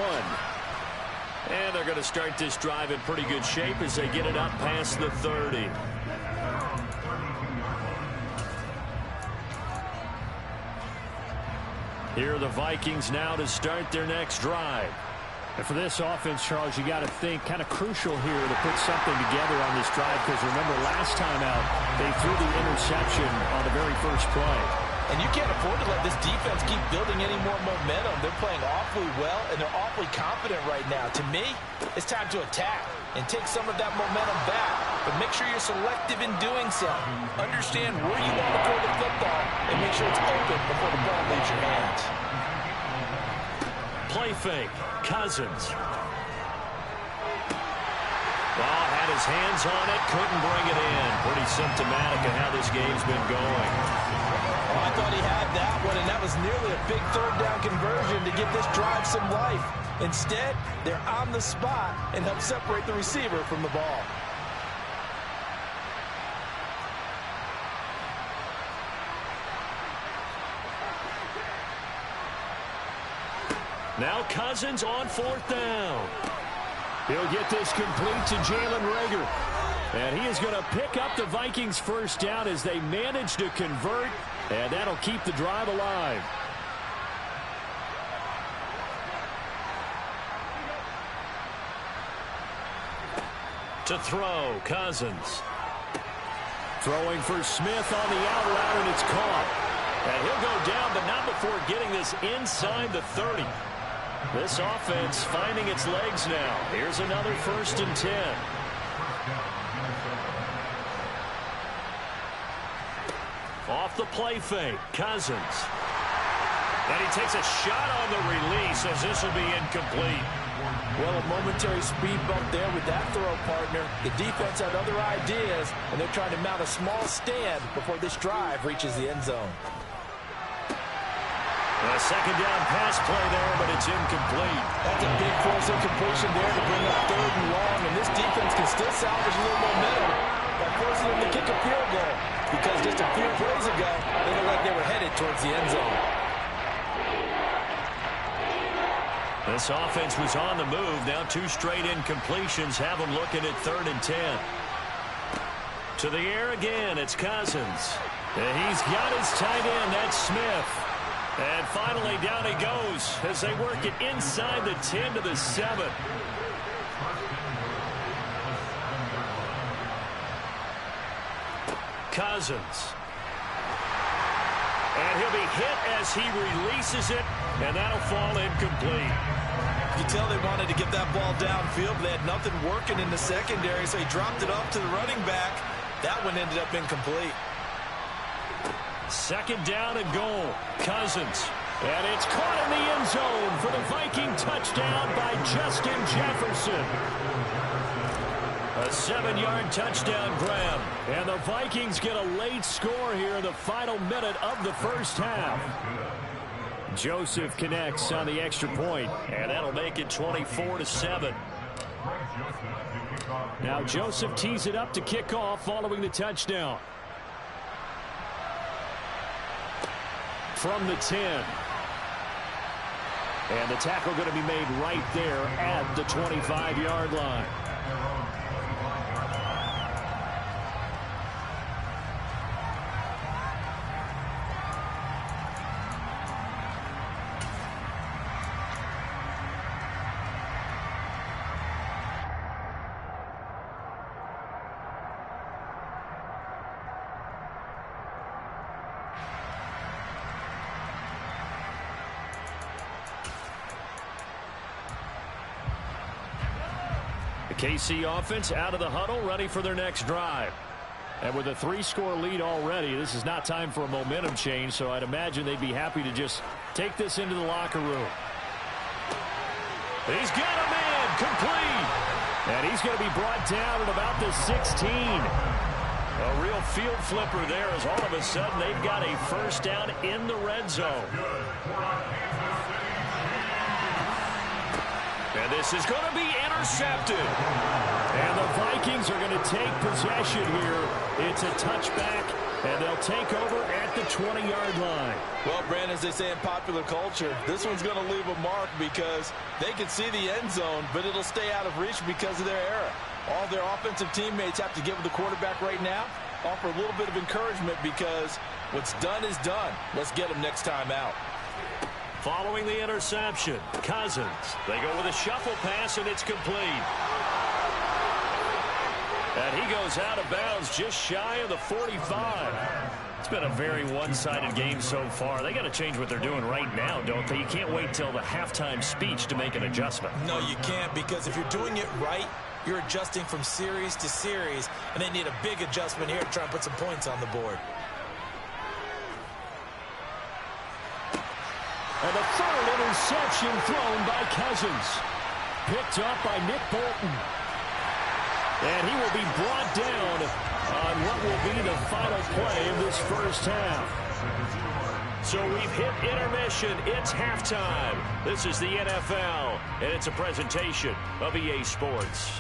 And they're going to start this drive in pretty good shape as they get it up past the 30. Here are the Vikings now to start their next drive. And for this offense, Charles, you got to think kind of crucial here to put something together on this drive, because remember last time out, they threw the interception on the very first play. And you can't afford to let this defense keep building any more momentum. They're playing awfully well, and they're awfully confident right now. To me, it's time to attack and take some of that momentum back. But make sure you're selective in doing so. Understand where you want to throw the football and make sure it's open before the ball leaves your hands. Play fake. Cousins. Well, had his hands on it, couldn't bring it in. Pretty symptomatic of how this game's been going. Well, I thought he had that one, and that was nearly a big third down conversion to give this drive some life. Instead, they're on the spot and help separate the receiver from the ball. Now Cousins on fourth down. He'll get this complete to Jalen Reagor. And he is going to pick up the Vikings' first down as they manage to convert. And that'll keep the drive alive. To throw, Cousins. Throwing for Smith on the out route, and it's caught. And he'll go down, but not before getting this inside the 30. This offense finding its legs now. Here's another 1st and 10. Off the play fake, Cousins. And he takes a shot on the release as this will be incomplete. Well, a momentary speed bump there with that throw, partner. The defense had other ideas, and they're trying to mount a small stand before this drive reaches the end zone. A second down pass play there, but it's incomplete. That's a big force incompletion there to bring up 3rd and long, and this defense can still salvage a little momentum by forcing them to kick a field goal, because just a few plays ago, they looked like they were headed towards the end zone. This offense was on the move. Now 2 straight incompletions have them looking at 3rd and 10. To the air again, it's Cousins. And he's got his tight end, that's Smith. And finally down he goes as they work it inside the 10 to the 7. Cousins. And he'll be hit as he releases it, and that'll fall incomplete. You tell they wanted to get that ball downfield, but they had nothing working in the secondary, so he dropped it off to the running back. That one ended up incomplete. 2nd down and goal. Cousins. And it's caught in the end zone for the Viking touchdown by Justin Jefferson. A 7-yard touchdown grab. And the Vikings get a late score here in the final minute of the first half. Joseph connects on the extra point, and that'll make it 24-7. Now Joseph tees it up to kick off following the touchdown. From the 10. And the tackle going to be made right there at the 25-yard line. KC offense out of the huddle, ready for their next drive. And with a 3-score lead already, this is not time for a momentum change, so I'd imagine they'd be happy to just take this into the locker room. He's got a man, complete. And he's going to be brought down at about the 16. A real field flipper there as all of a sudden they've got a first down in the red zone. And this is going to be intercepted. And the Vikings are going to take possession here. It's a touchback, and they'll take over at the 20-yard line. Well, Brandon, as they say in popular culture, this one's going to leave a mark because they can see the end zone, but it'll stay out of reach because of their error. All their offensive teammates have to give the quarterback right now, offer a little bit of encouragement because what's done is done. Let's get them next time out. Following the interception, Cousins. They go with a shuffle pass, and it's complete. And he goes out of bounds just shy of the 45. It's been a very one-sided game so far. They got to change what they're doing right now, don't they? You can't wait till the halftime speech to make an adjustment. No, you can't, because if you're doing it right, you're adjusting from series to series, and they need a big adjustment here to try and put some points on the board. And the third interception thrown by Cousins. Picked up by Nick Bolton. And he will be brought down on what will be the final play of this first half. So we've hit intermission. It's halftime. This is the NFL, and it's a presentation of EA Sports.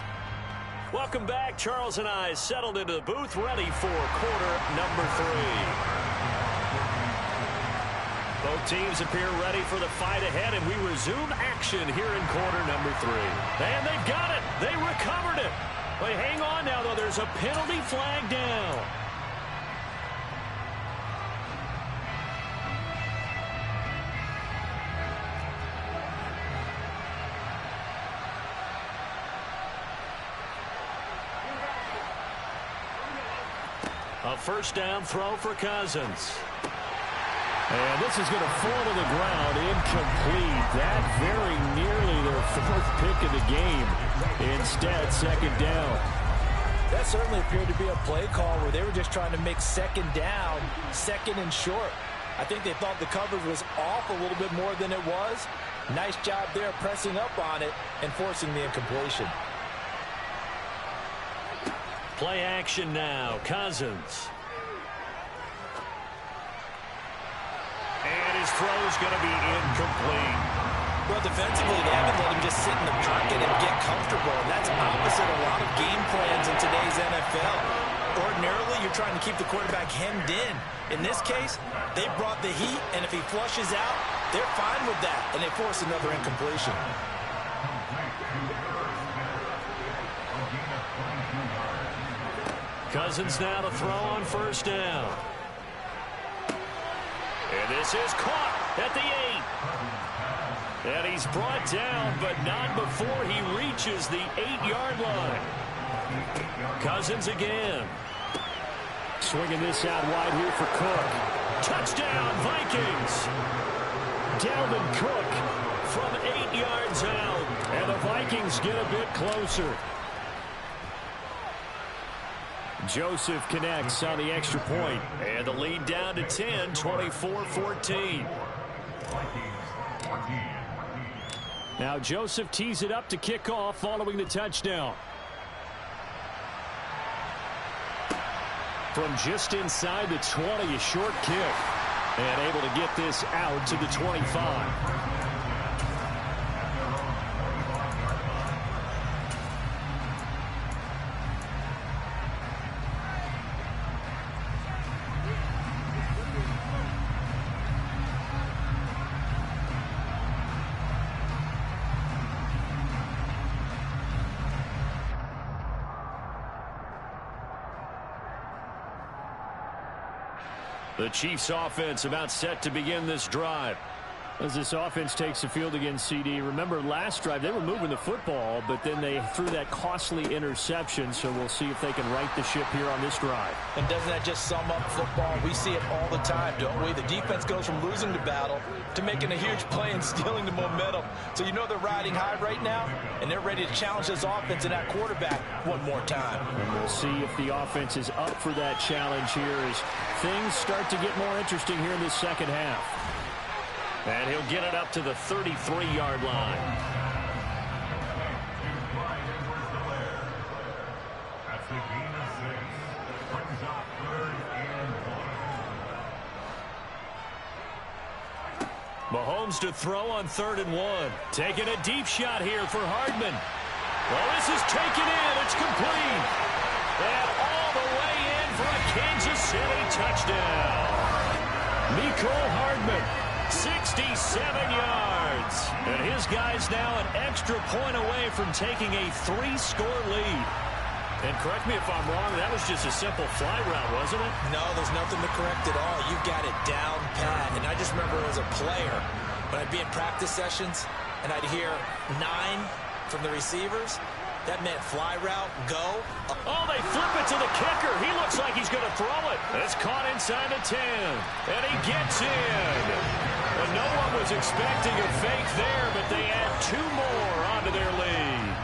Welcome back. Charles and I settled into the booth, ready for quarter number 3. Both teams appear ready for the fight ahead, and we resume action here in quarter number 3. And they've got it. They recovered it. But hang on now, though. There's a penalty flag down. A first down throw for Cousins. And this is going to fall to the ground, incomplete. That very nearly their 4th pick of the game. Instead, second down. That certainly appeared to be a play call where they were just trying to make second down, second and short. I think they thought the coverage was off a little bit more than it was. Nice job there pressing up on it and forcing the incompletion. Play action now. Cousins. And his throw's going to be incomplete. Well, defensively, they haven't let him just sit in the pocket and get comfortable. And that's opposite a lot of game plans in today's NFL. Ordinarily, you're trying to keep the quarterback hemmed in. In this case, they brought the heat, and if he flushes out, they're fine with that, and they force another incompletion. Cousins now to throw on first down. And this is caught at the 8. And he's brought down, but not before he reaches the 8-yard line. Cousins again. Swinging this out wide here for Cook. Touchdown, Vikings. Dalvin Cook From 8 yards out. and the Vikings get a bit closer. Joseph connects on the extra point. And the lead down to 10, 24-14. Now Joseph tees it up to kick off following the touchdown. From just inside the 20, a short kick. And able to get this out to the 25. The Chiefs offense about set to begin this drive. As this offense takes the field against CD, remember last drive they were moving the football, but then they threw that costly interception, so we'll see if they can right the ship here on this drive. And doesn't that just sum up football? We see it all the time, don't we? The defense goes from losing the battle to making a huge play and stealing the momentum. So you know they're riding high right now, and they're ready to challenge this offense and that quarterback one more time. And we'll see if the offense is up for that challenge here as things start to get more interesting here in this second half. And he'll get it up to the 33-yard line. Mahomes to throw on 3rd and 1. Taking a deep shot here for Hardman. Well, this is taken in. It's complete. And all the way in for a Kansas City touchdown. Mecole Hardman. 67 yards. And his guy's now an extra point away from taking a 3-score lead. And correct me if I'm wrong, that was just a simple fly route, wasn't it? No, there's nothing to correct at all. You got it down pat. And I just remember as a player, when I'd be in practice sessions and I'd hear 9 from the receivers, That meant fly route, go. Oh, they flip it to the kicker. He looks like he's going to throw it. It's caught inside the 10, and he gets in. Well, no one was expecting a fake there, but they add 2 more onto their lead.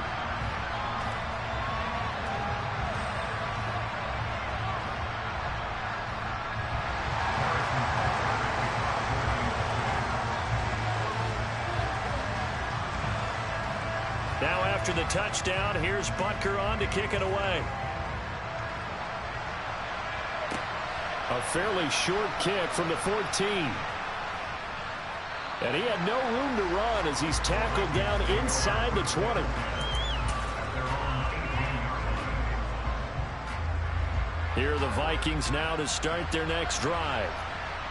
Now after the touchdown, here's Butker on to kick it away. A fairly short kick from the 14. And he had no room to run as he's tackled down inside the 20. Here are the Vikings now to start their next drive.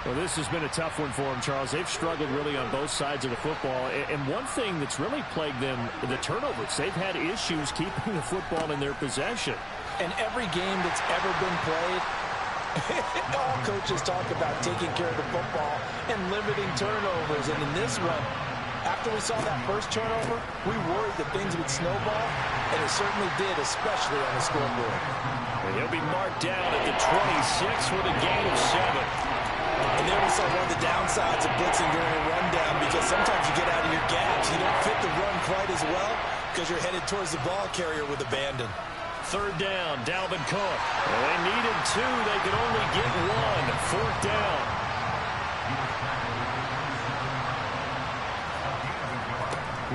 Well, this has been a tough one for them, Charles. They've struggled really on both sides of the football. And one thing that's really plagued them, the turnovers. They've had issues keeping the football in their possession. And every game that's ever been played, all coaches talk about taking care of the football and limiting turnovers. And in this one, after we saw that first turnover, we worried that things would snowball, and it certainly did, especially on the scoreboard. And he'll be marked down at the 26 with a gain of 7. And there we saw one of the downsides of blitzing during a rundown, because sometimes you get out of your gaps. You don't fit the run quite as well because you're headed towards the ball carrier with abandon. Third down, Dalvin Cook. Well, they needed 2. They could only get 1. Fourth down.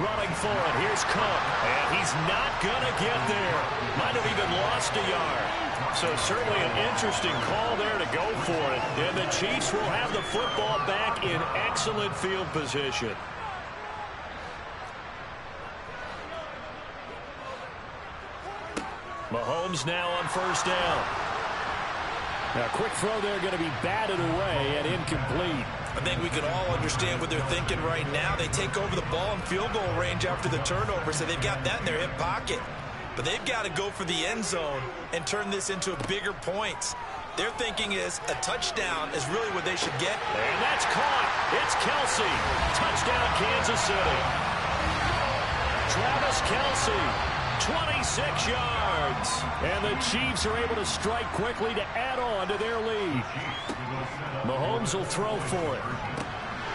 Running for it. Here's Cook. And he's not going to get there. Might have even lost a yard. So certainly an interesting call there to go for it. And the Chiefs will have the football back in excellent field position. Mahomes now on first down. Now, quick throw there going to be batted away and incomplete. I think we can all understand what they're thinking right now. They take over the ball in field goal range after the turnover, so they've got that in their hip pocket. But they've got to go for the end zone and turn this into bigger points. Their thinking is a touchdown is really what they should get. And that's caught. It's Kelsey. Touchdown, Kansas City. Travis Kelsey, 26 yards. And the Chiefs are able to strike quickly to add on to their lead. Mahomes will throw for it.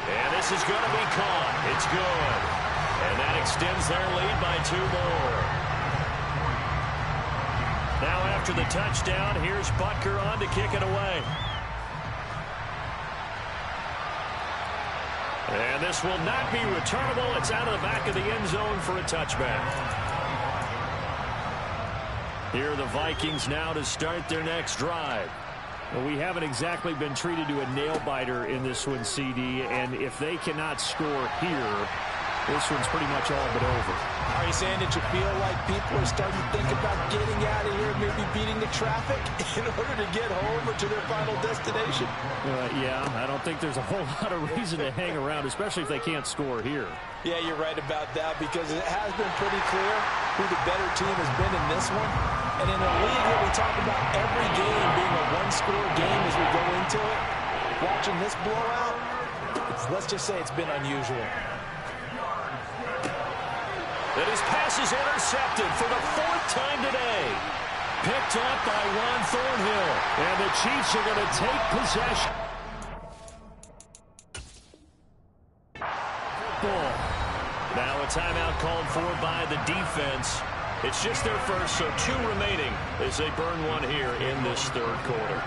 And this is going to be caught. It's good. And that extends their lead by 2 more. Now after the touchdown, here's Butker on to kick it away. And this will not be returnable. It's out of the back of the end zone for a touchback. Here are the Vikings now to start their next drive. Well, we haven't exactly been treated to a nail-biter in this one, CD, and if they cannot score here, this one's pretty much all but over. Are you saying that you feel like people are starting to think about getting out of here, maybe beating the traffic in order to get home or to their final destination? Yeah, I don't think there's a whole lot of reason to hang around, especially if they can't score here. Yeah, you're right about that, because it has been pretty clear who the better team has been in this one. And in a league where we talk about every game being a one-score game as we go into it, watching this blowout, let's just say it's been unusual. And his pass is intercepted for the 4th time today. Picked up by Ron Thornhill. And the Chiefs are going to take possession. Ball. Now a timeout called for by the defense. It's just their first, so 2 remaining as they burn one here in this 3rd quarter.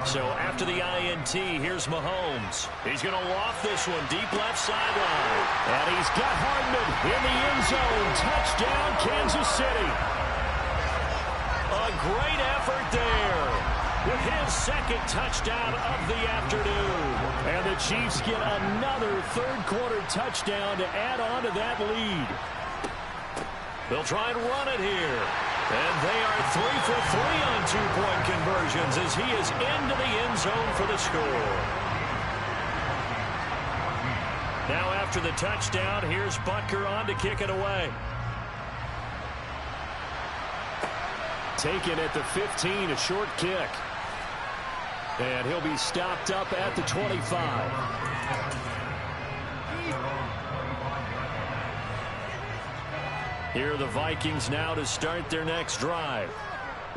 So after the INT, here's Mahomes. He's going to loft this one deep left sideline. And he's got Hardman in the end zone. Touchdown, Kansas City. A great effort there with his 2nd touchdown of the afternoon. And the Chiefs get another 3rd quarter touchdown to add on to that lead. They'll try and run it here. And they are 3 for 3 on 2-point conversions as he is into the end zone for the score. Now after the touchdown, here's Butker on to kick it away. Taken at the 15, a short kick. And he'll be stopped up at the 25. Here are the Vikings now to start their next drive.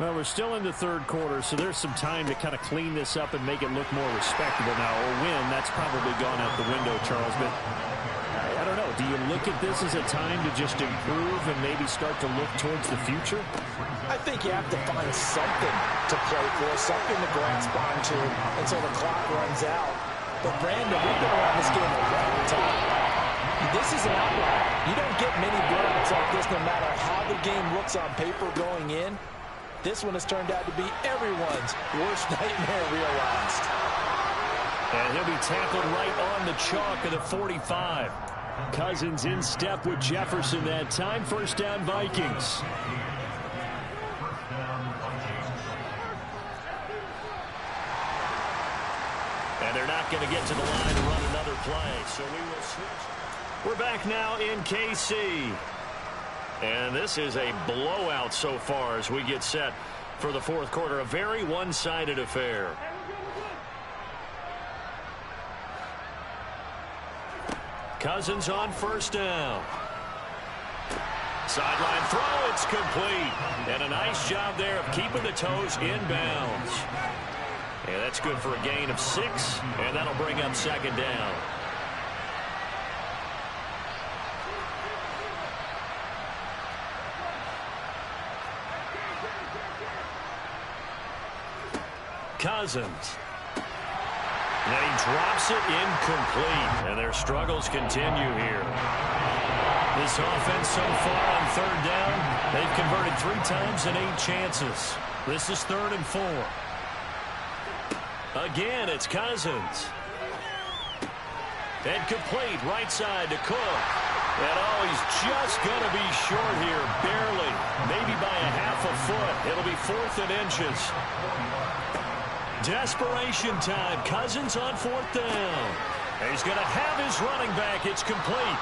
Well, we're still in the third quarter, so there's some time to kind of clean this up and make it look more respectable now. A win, that's probably gone out the window, Charles, but I don't know. Do you look at this as a time to just improve and maybe start to look towards the future? I think you have to find something to play for, something to grasp onto until the clock runs out. But, Brandon, we've been around this game a long time. This is an outlier. You don't get many blowouts like this no matter how the game looks on paper going in. This one has turned out to be everyone's worst nightmare realized. And he'll be tackled right on the chalk of the 45. Cousins in step with Jefferson that time. First down, Vikings. And they're not going to get to the line to run another play, so we will switch. We're back now in KC. And this is a blowout so far as we get set for the fourth quarter. A very one-sided affair. Cousins on first down. Sideline throw, it's complete. And a nice job there of keeping the toes in bounds. And that's good for a gain of 6, and that'll bring up second down. Cousins. And he drops it incomplete. And their struggles continue here. This offense so far on third down, they've converted 3 times in 8 chances. This is 3rd and 4. Again, it's Cousins. And complete, right side to Cook. And he's just going to be short here, barely. Maybe by a half a foot. It'll be 4th and inches. Desperation time. Cousins on 4th down. And he's going to have his running back. It's complete.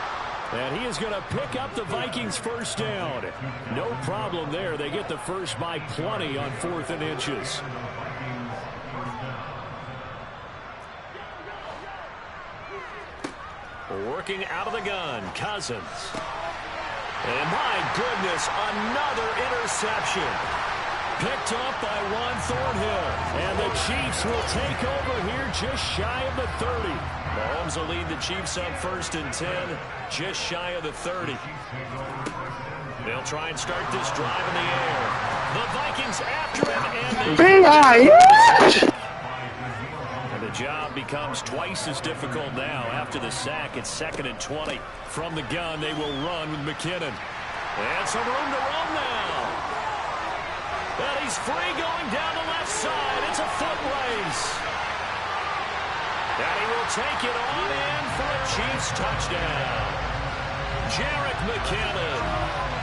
And he is going to pick up the Vikings first down. No problem there. They get the first by plenty on 4th and inches. Working out of the gun, Cousins. And my goodness, another interception. Picked up by Juan Thornhill. And the Chiefs will take over here just shy of the 30. Mahomes will lead the Chiefs up 1st and 10, just shy of the 30. They'll try and start this drive in the air. The Vikings after him, and they... The job becomes twice as difficult now. After the sack, it's 2nd and 20. From the gun, they will run with McKinnon. And some room to run now. And he's free going down the left side. It's a foot race. And he will take it on in for a Chiefs touchdown. Jerick McKinnon,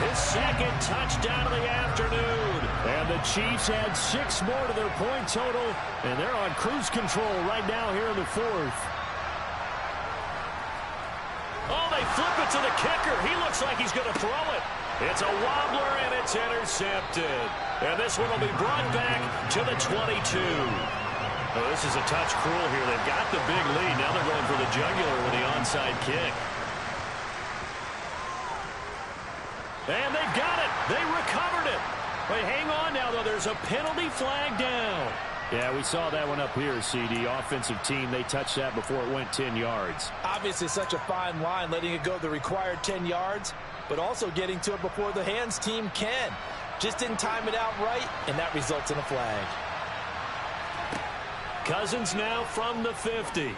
his 2nd touchdown of the afternoon. And the Chiefs add 6 more to their point total, and they're on cruise control right now here in the 4th. Oh, they flip it to the kicker. He looks like he's going to throw it. It's a wobbler, and it's intercepted. And this one will be brought back to the 22. Oh, this is a touch cruel here. They've got the big lead. Now they're going for the jugular with the onside kick. And they've got it. They recovered it. Wait, hang on now, though. There's a penalty flag down. Yeah, we saw that one up here, CD. Offensive team, they touched that before it went 10 yards. Obviously such a fine line, letting it go the required 10 yards, but also getting to it before the hands team can. Just didn't time it out right, and that results in a flag. Cousins now from the 50.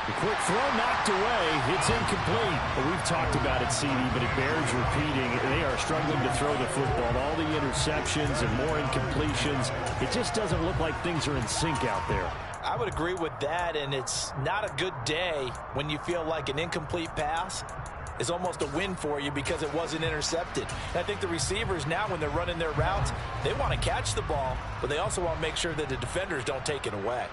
The quick throw knocked away. It's incomplete. Well, we've talked about it, CD, but it bears repeating. They are struggling to throw the football. All the interceptions and more incompletions. It just doesn't look like things are in sync out there. I would agree with that, and it's not a good day when you feel like an incomplete pass is almost a win for you because it wasn't intercepted. And I think the receivers now, when they're running their routes, they want to catch the ball, but they also want to make sure that the defenders don't take it away.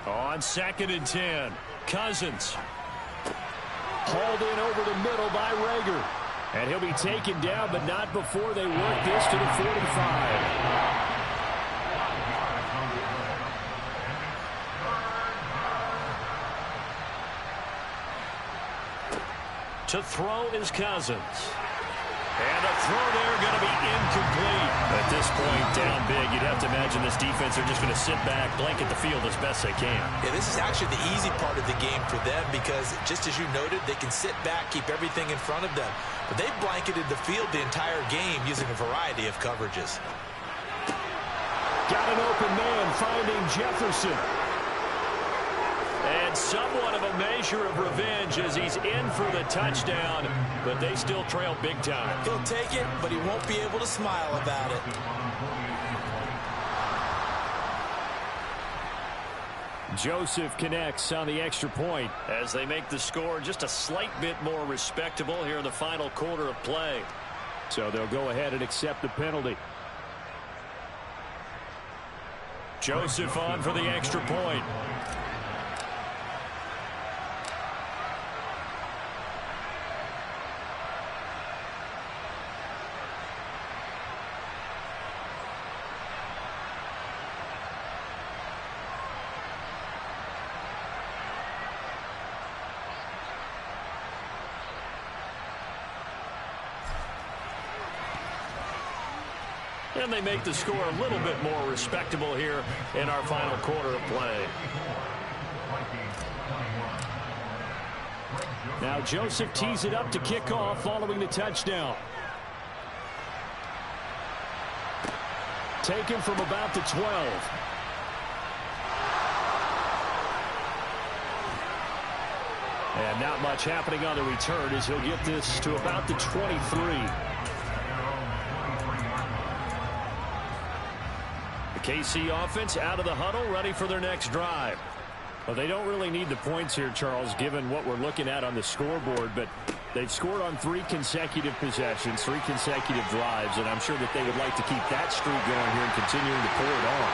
On 2nd and 10, Cousins. Hauled in over the middle by Rager. And he'll be taken down, but not before they work this to the 45. To throw is Cousins. And a throw there going to be incomplete. At this point, down big, you'd have to imagine this defense are just going to sit back, blanket the field as best they can. Yeah, this is actually the easy part of the game for them because, just as you noted, they can sit back, keep everything in front of them. But they've blanketed the field the entire game using a variety of coverages. Got an open man finding Jefferson. And somewhat of a measure of revenge as he's in for the touchdown, but they still trail big time. He'll take it, but he won't be able to smile about it. Joseph connects on the extra point as they make the score just a slight bit more respectable here in the final quarter of play. So they'll go ahead and accept the penalty. Joseph on for the extra point. And they make the score a little bit more respectable here in our final quarter of play. Now Joseph tees it up to kick off following the touchdown. Taken from about the 12. And not much happening on the return as he'll get this to about the 23. KC offense out of the huddle, ready for their next drive. Well, they don't really need the points here, Charles, given what we're looking at on the scoreboard, but they've scored on 3 consecutive possessions, 3 consecutive drives, and I'm sure that they would like to keep that streak going here and continuing to pour it on.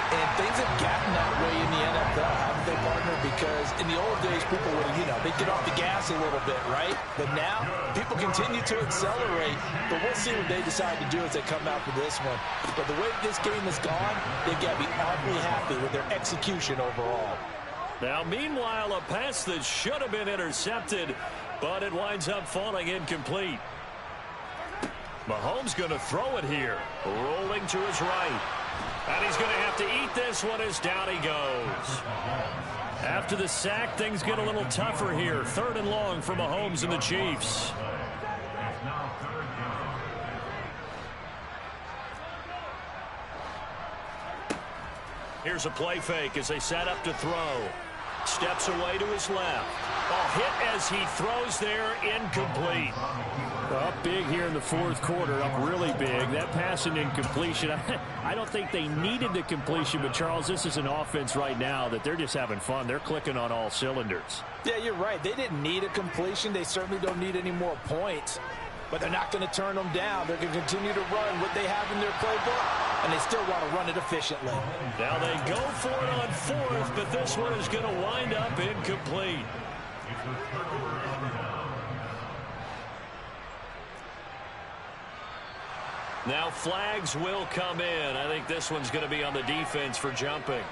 And things have gotten that way in the NFL, haven't they, partner? Because in the old days, people would, they'd get off the gas a little bit, right? But now, people continue to accelerate. But we'll see what they decide to do as they come out for this one. But the way this game has gone, they've got to be awfully happy with their execution overall. Now, meanwhile, a pass that should have been intercepted, but it winds up falling incomplete. Mahomes going to throw it here, rolling to his right. And he's going to have to eat this one as down he goes. After the sack, things get a little tougher here. 3rd and long for Mahomes and the Chiefs. Here's a play fake as they set up to throw. Steps away to his left. Ball hit as he throws there, incomplete. Up big here in the 4th quarter, up really big. That pass and incompletion, I don't think they needed the completion, but Charles, this is an offense right now that they're just having fun. They're clicking on all cylinders. Yeah, you're right. They didn't need a completion. They certainly don't need any more points, but they're not going to turn them down. They're going to continue to run what they have in their playbook, and they still want to run it efficiently. Now they go for it on 4th, but this one is going to wind up incomplete. Now flags will come in. I think this one's going to be on the defense for jumping.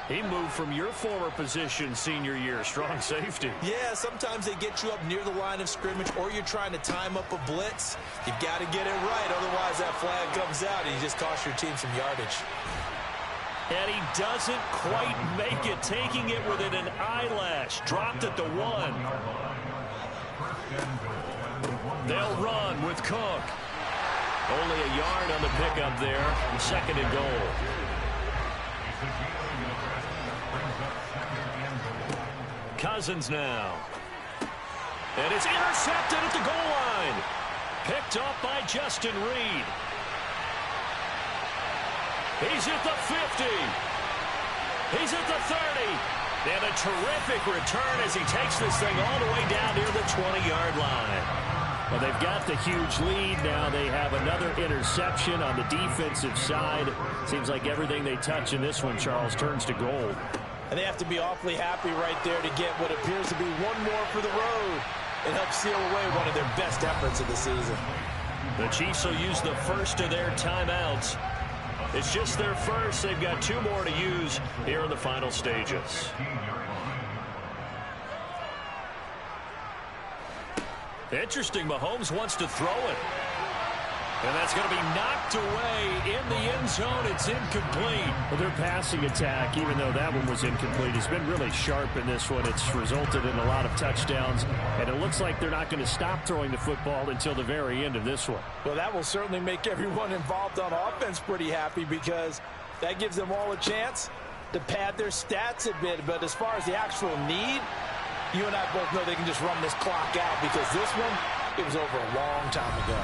He moved from your former position senior year, strong safety. Yeah, sometimes they get you up near the line of scrimmage or you're trying to time up a blitz. You've got to get it right, otherwise that flag comes out and you just cost your team some yardage. And he doesn't quite make it, taking it within an eyelash. Dropped at the 1. They'll run with Cook. Only a yard on the pickup there. 2nd and goal. Cousins now. And it's intercepted at the goal line. Picked up by Justin Reed. He's at the 50. He's at the 30. And a terrific return as he takes this thing all the way down near the 20-yard line. Well, they've got the huge lead now. They have another interception on the defensive side. Seems like everything they touch in this one, Charles, turns to gold. And they have to be awfully happy right there to get what appears to be one more for the road. It helps seal away one of their best efforts of the season. The Chiefs will use the first of their timeouts. It's just their first. They've got 2 more to use here in the final stages. Interesting. Mahomes wants to throw it. And that's going to be knocked away in the end zone. It's incomplete. Well, their passing attack, even though that one was incomplete, has been really sharp in this one. It's resulted in a lot of touchdowns, and it looks like they're not going to stop throwing the football until the very end of this one. Well, that will certainly make everyone involved on offense pretty happy because that gives them all a chance to pad their stats a bit. But as far as the actual need, you and I both know they can just run this clock out because this one, it was over a long time ago.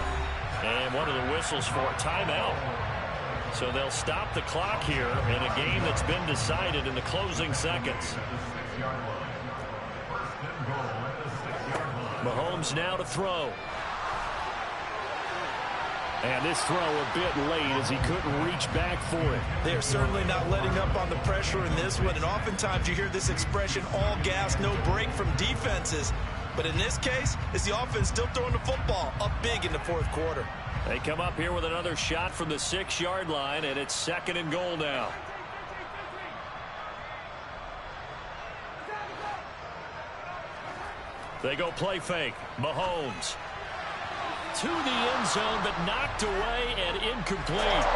And one of the whistles for a timeout. So they'll stop the clock here in a game that's been decided in the closing seconds. Mahomes now to throw. And this throw a bit late as he couldn't reach back for it. They're certainly not letting up on the pressure in this one. And oftentimes you hear this expression, all gas, no break from defenses. But in this case, it's the offense still throwing the football up big in the fourth quarter. They come up here with another shot from the 6-yard line, and it's 2nd and goal now. They go play fake. Mahomes to the end zone, but knocked away and incomplete.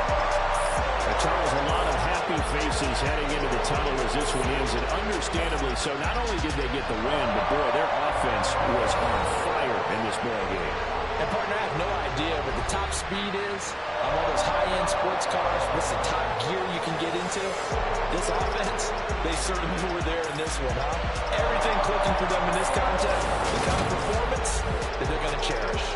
Charles, a lot of happy faces heading into the tunnel as this one ends, and understandably so. Not only did they get the win, but boy, their offense was on fire in this ball game. And partner, I have no idea what the top speed is on all those high-end sports cars. What's the top gear you can get into? This offense, they certainly were there in this one, huh? Everything clicking for them in this contest, the kind of performance that they're going to cherish.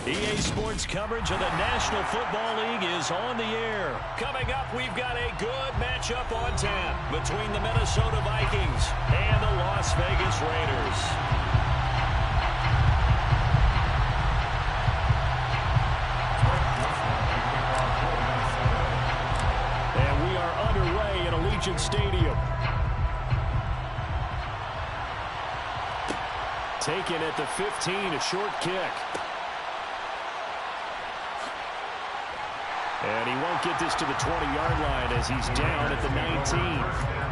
EA Sports coverage of the National Football League is on the air. Coming up, we've got a good matchup on tap between the Minnesota Vikings and the Las Vegas Raiders. And we are underway at Allegiant Stadium. Taken at the 15, a short kick. And he won't get this to the 20-yard line as he's down at the 19.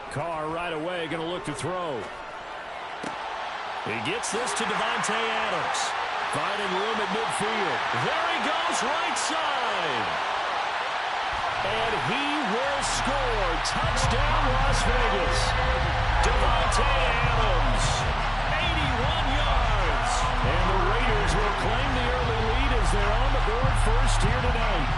Carr right away going to look to throw. He gets this to Davante Adams. Finding room at midfield. There he goes, right side. And he will score. Touchdown, Las Vegas. Davante Adams, 81 yards. And the Raiders will claim the early lead as they're on the board first here tonight.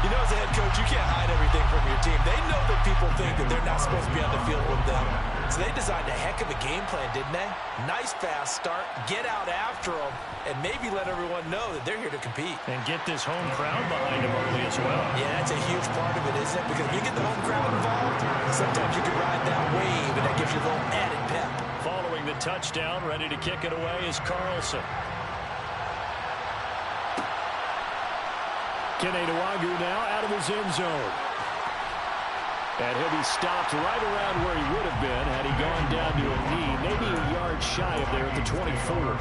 You know, as a head coach, you can't hide everything from your team. They know that people think that they're not supposed to be on the field with them. So they designed a heck of a game plan, didn't they? Nice fast start, get out after them, and maybe let everyone know that they're here to compete. And get this home crowd behind them early as well. Yeah, that's a huge part of it, isn't it? Because if you get the home crowd involved, sometimes you can ride that wave, and that gives you a little added pep. Following the touchdown, ready to kick it away is Carlson. Keneduagu now out of his end zone. And he'll be stopped right around where he would have been had he gone down to a knee, maybe a yard shy of there at the 24.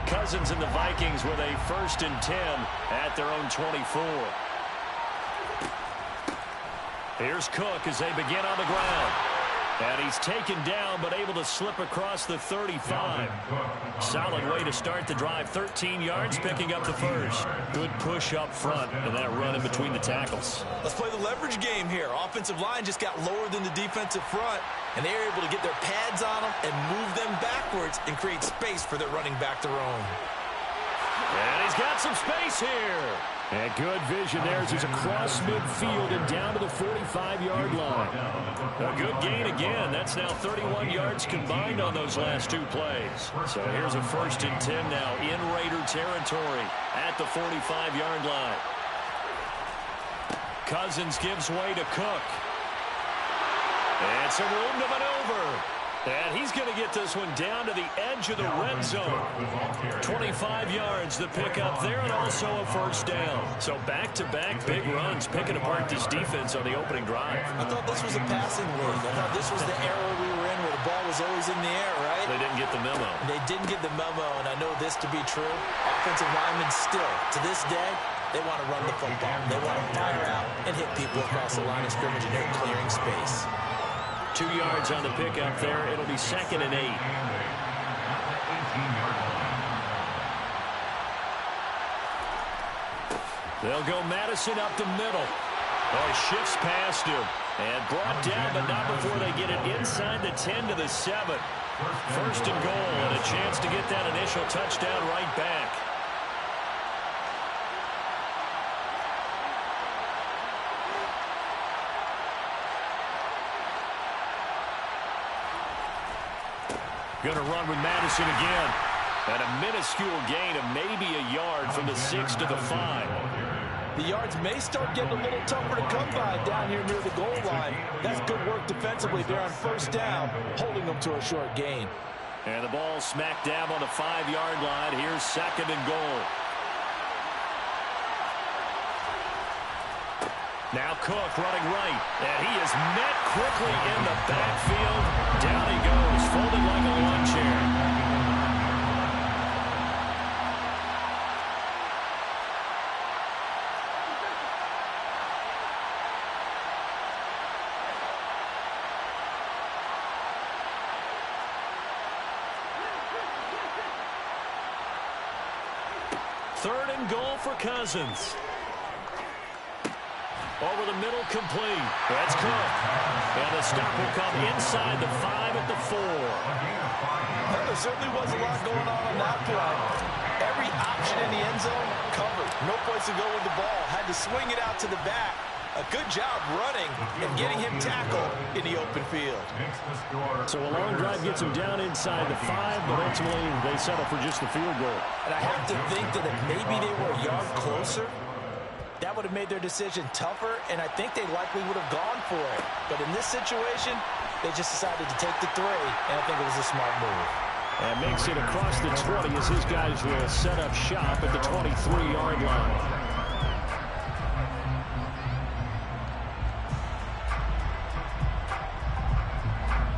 Cousins and the Vikings with a 1st and 10 at their own 24. Here's Cook as they begin on the ground. And he's taken down but able to slip across the 35. Solid way to start the drive. 13 yards, picking up the first. Good push up front and that run in between the tackles. Let's play the leverage game here. Offensive line just got lower than the defensive front, and they were able to get their pads on them and move them backwards and create space for their running back to roam. And he's got some space here. And good vision there as he's across midfield and down to the 45-yard line. A good gain again. That's now 31 yards combined on those last 2 plays. So here's a 1st and 10 now in Raider territory at the 45-yard line. Cousins gives way to Cook. And some room to maneuver. And he's going to get this one down to the edge of the red zone. 25 yards the pickup there, and also a 1st down. So back-to-back big runs, picking apart this defense on the opening drive. I thought this was a passing league. I thought this was the era we were in where the ball was always in the air, right? They didn't get the memo. They didn't get the memo, and I know this to be true. Offensive linemen still, to this day, they want to run the football. They want to fire out and hit people across the line of scrimmage, and they're clearing space. 2 yards on the pickup there. It'll be 2nd and 8. They'll go Madison up the middle. Oh, shifts past him. And brought down, but not before they get it inside the 10 to the 7. 1st and goal, and a chance to get that initial touchdown right back. Going to run with Madison again. And a minuscule gain of maybe a yard from the 6 to the 5. The yards may start getting a little tougher to come by down here near the goal line. That's good work defensively there on 1st down, holding them to a short gain. And the ball smack dab on the 5-yard line. Here's 2nd and goal. Now Cook running right, and he is met quickly in the backfield. Down he goes, folded like a lawn chair. Third and goal for Cousins. Over the middle, complete. That's Cook. And the stop will come inside the 5 at the 4. There certainly was a lot going on that play. Every option in the end zone covered. No place to go with the ball. Had to swing it out to the back. A good job running and getting him tackled in the open field. So a long drive gets him down inside the 5, but ultimately they settle for just the field goal. And I have to think that if maybe they were a yard closer, that would have made their decision tougher, and I think they likely would have gone for it. But in this situation, they just decided to take the 3, and I think it was a smart move. And makes it across the 20 as his guys will set up shop at the 23-yard line.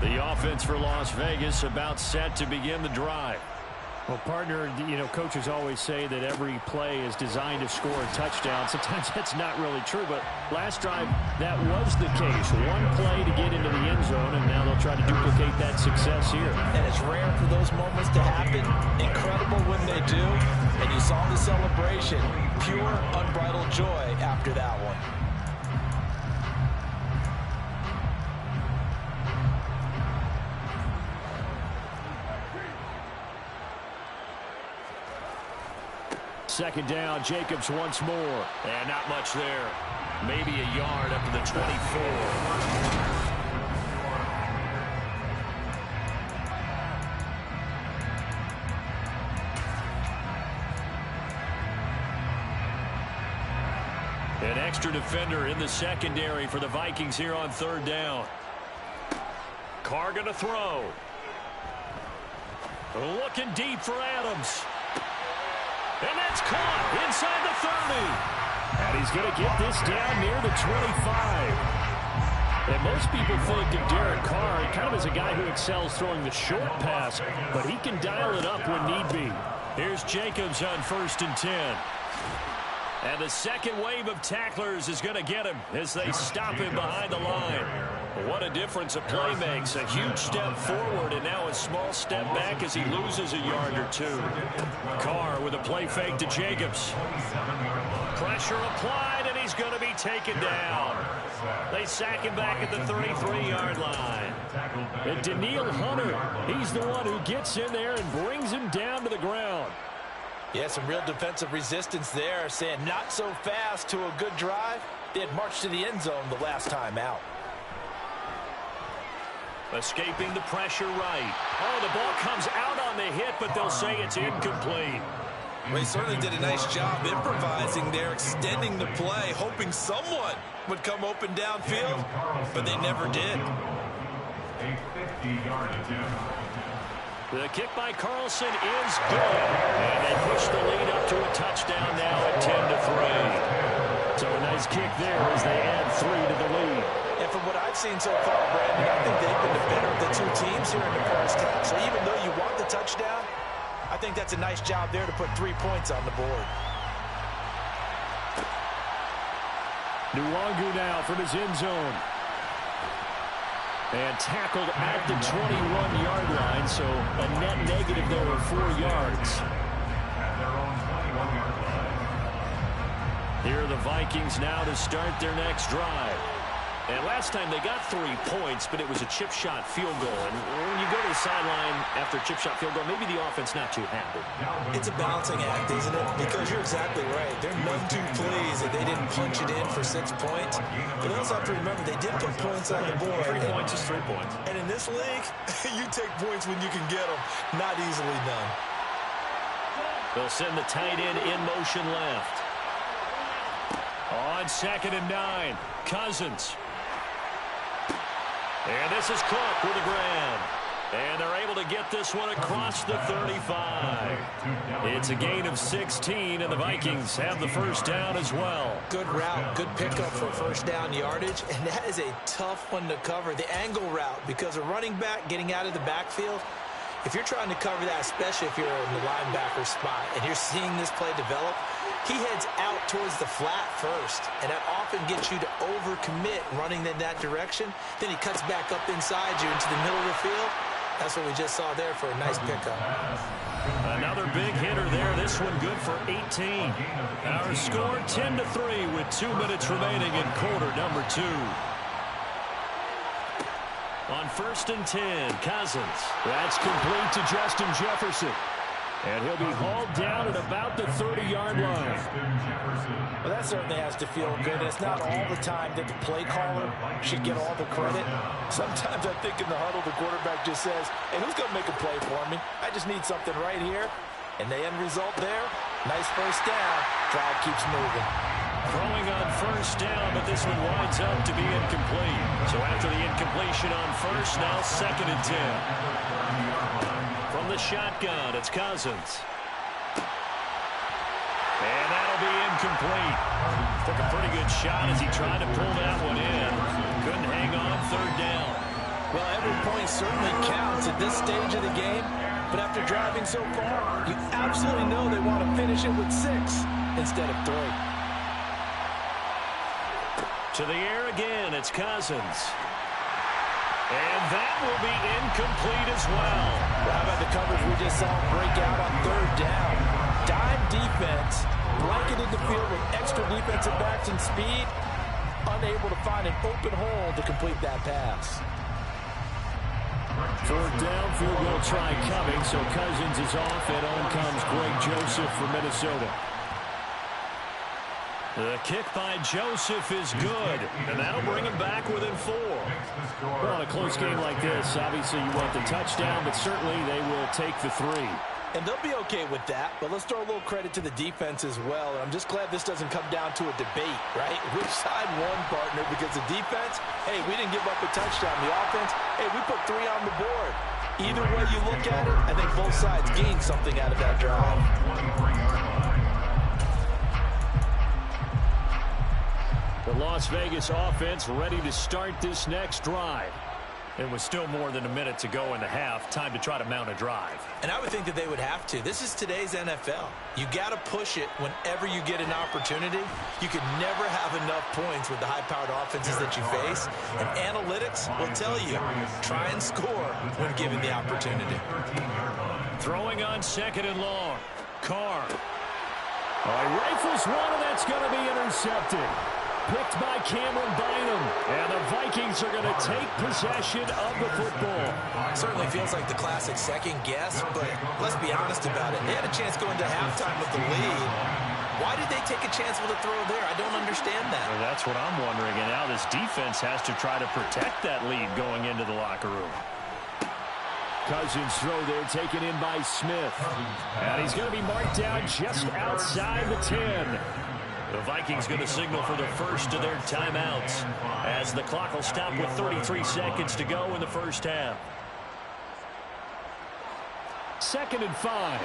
The offense for Las Vegas about set to begin the drive. Well, partner, you know, coaches always say that every play is designed to score a touchdown. Sometimes that's not really true, but last drive, that was the case. One play to get into the end zone, and now they'll try to duplicate replicate that success here. And it's rare for those moments to happen. Incredible when they do. And you saw the celebration. Pure, unbridled joy after that one. Second down, Jacobs once more. And not much there. Maybe a yard up to the 24. An extra defender in the secondary for the Vikings here on third down. Carr going to throw. Looking deep for Adams. And that's caught inside the 30. And he's going to get this down near the 25. And most people think of Derek Carr kind of as a guy who excels throwing the short pass, but he can dial it up when need be. Here's Jacobs on 1st and 10. And the second wave of tacklers is going to get him as they stop him behind the line. What a difference a play makes. A huge step forward and now a small step back as he loses a yard or two. Carr with a play fake to Jacobs. Pressure applied, and he's going to be taken down. They sack him back at the 33-yard line. And Daniil Hunter, he's the one who gets in there and brings him down to the ground. Yeah, some real defensive resistance there, saying not so fast to a good drive. They had marched to the end zone the last time out. Escaping the pressure right. Oh, the ball comes out on the hit, but they'll say it's incomplete. Well, he certainly did a nice job improvising there, extending the play, hoping someone would come open downfield, but they never did. The kick by Carlson is good. And they push the lead up to a touchdown now at 10-3. So a nice kick there as they add 3 to the lead. And from what I've seen so far, Brandon, I think they've been the better of the two teams here in the first half. So even though you want the touchdown, I think that's a nice job there to put 3 points on the board. Nwangu now from his end zone. And tackled at the 21-yard line, so a net negative there of 4 yards. Here are the Vikings now to start their next drive. And last time they got 3 points, but it was a chip shot field goal. And when you go to the sideline after a chip shot field goal, maybe the offense not too happy. It's a balancing act, isn't it? Because you're exactly right. They're none too pleased that they didn't punch it in for 6 points. But also have to remember, they did put points on the board. 3 points is 3 points. And in this league, you take points when you can get them. Not easily done. They'll send the tight end in motion left. On 2nd and 9, Cousins. And this is Cook with a grab. And they're able to get this one across the 35. It's a gain of 16, and the Vikings have the first down as well. Good route, good pickup for first down yardage, and that is a tough one to cover. The angle route, because a running back getting out of the backfield, if you're trying to cover that, especially if you're in the linebacker spot, and you're seeing this play develop, he heads out towards the flat first, and that often gets you to overcommit running in that direction. Then he cuts back up inside you into the middle of the field. That's what we just saw there for a nice pickup. Another big hitter there. This one good for 18. Our score 10-3 with 2 minutes remaining in quarter number 2. On 1st and 10, Cousins. That's complete to Justin Jefferson. And he'll be hauled down at about the 30-yard line. Well, that certainly has to feel good. It's not all the time that the play caller should get all the credit. Sometimes I think in the huddle, the quarterback just says, hey, who's going to make a play for me? I just need something right here. And the end result there, nice first down. Drive keeps moving. Throwing on 1st down, but this one winds up to be incomplete. So after the incompletion on 1st, now 2nd and 10. From the shotgun, it's Cousins. And that'll be incomplete. Took a pretty good shot as he tried to pull that one in. Couldn't hang on 3rd down. Well, every point certainly counts at this stage of the game. But after driving so far, you absolutely know they want to finish it with 6 instead of 3. To the air again, it's Cousins. And that will be incomplete as well. How about the coverage we just saw break out on third down? Dime defense, blanketed the field with extra defensive backs and speed, unable to find an open hole to complete that pass. Fourth down, field goal try coming, so Cousins is off, and on comes Greg Joseph for Minnesota. The kick by Joseph is good, and that'll bring him back within 4. Well, in a close game like this, obviously you want the touchdown, but certainly they will take the 3. And they'll be okay with that, but let's throw a little credit to the defense as well. And I'm just glad this doesn't come down to a debate, right? Which side won, partner? Because the defense, hey, we didn't give up a touchdown. The offense, hey, we put 3 on the board. Either way you look at it, I think both sides gained something out of that drive. The Las Vegas offense ready to start this next drive. It was still more than a minute to go in the half. Time to try to mount a drive. And I would think that they would have to. This is today's NFL. You got to push it whenever you get an opportunity. You can never have enough points with the high-powered offenses that you face. And analytics will tell you, try and score when given the opportunity. Throwing on 2nd and long. Carr. He rifles one, and that's going to be intercepted. Picked by Cameron Bynum, and the Vikings are going to take possession of the football. Certainly feels like the classic second guess, but let's be honest about it. They had a chance going to halftime with the lead. Why did they take a chance with a throw there? I don't understand that. Well, that's what I'm wondering, and now this defense has to try to protect that lead going into the locker room. Cousins throw there, taken in by Smith. And he's going to be marked down just outside the 10. The Vikings going to signal for the first of their timeouts as the clock will stop with 33 seconds to go in the first half. 2nd and 5.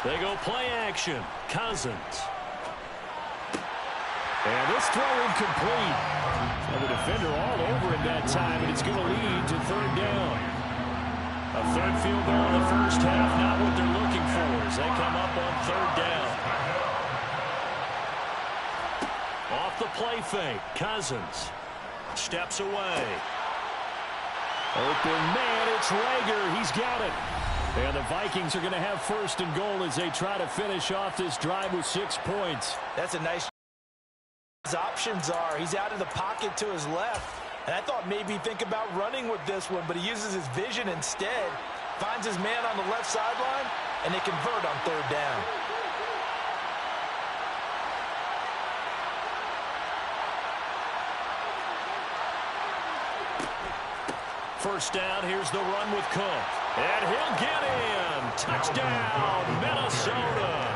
They go play action. Cousins. And this throw incomplete. And the defender all over it that time, and it's going to lead to 3rd down. A 3rd field goal in the first half, not what they're looking for as they come up on 3rd down. Off the play fake, Cousins steps away. Open man, it's Rager. He's got it. And the Vikings are going to have 1st and goal as they try to finish off this drive with 6 points. That's a nice. His options are he's out of the pocket to his left. And I thought maybe think about running with this one, but he uses his vision instead. Finds his man on the left sideline, and they convert on 3rd down. First down, here's the run with Cook. And he'll get in. Touchdown, Minnesota.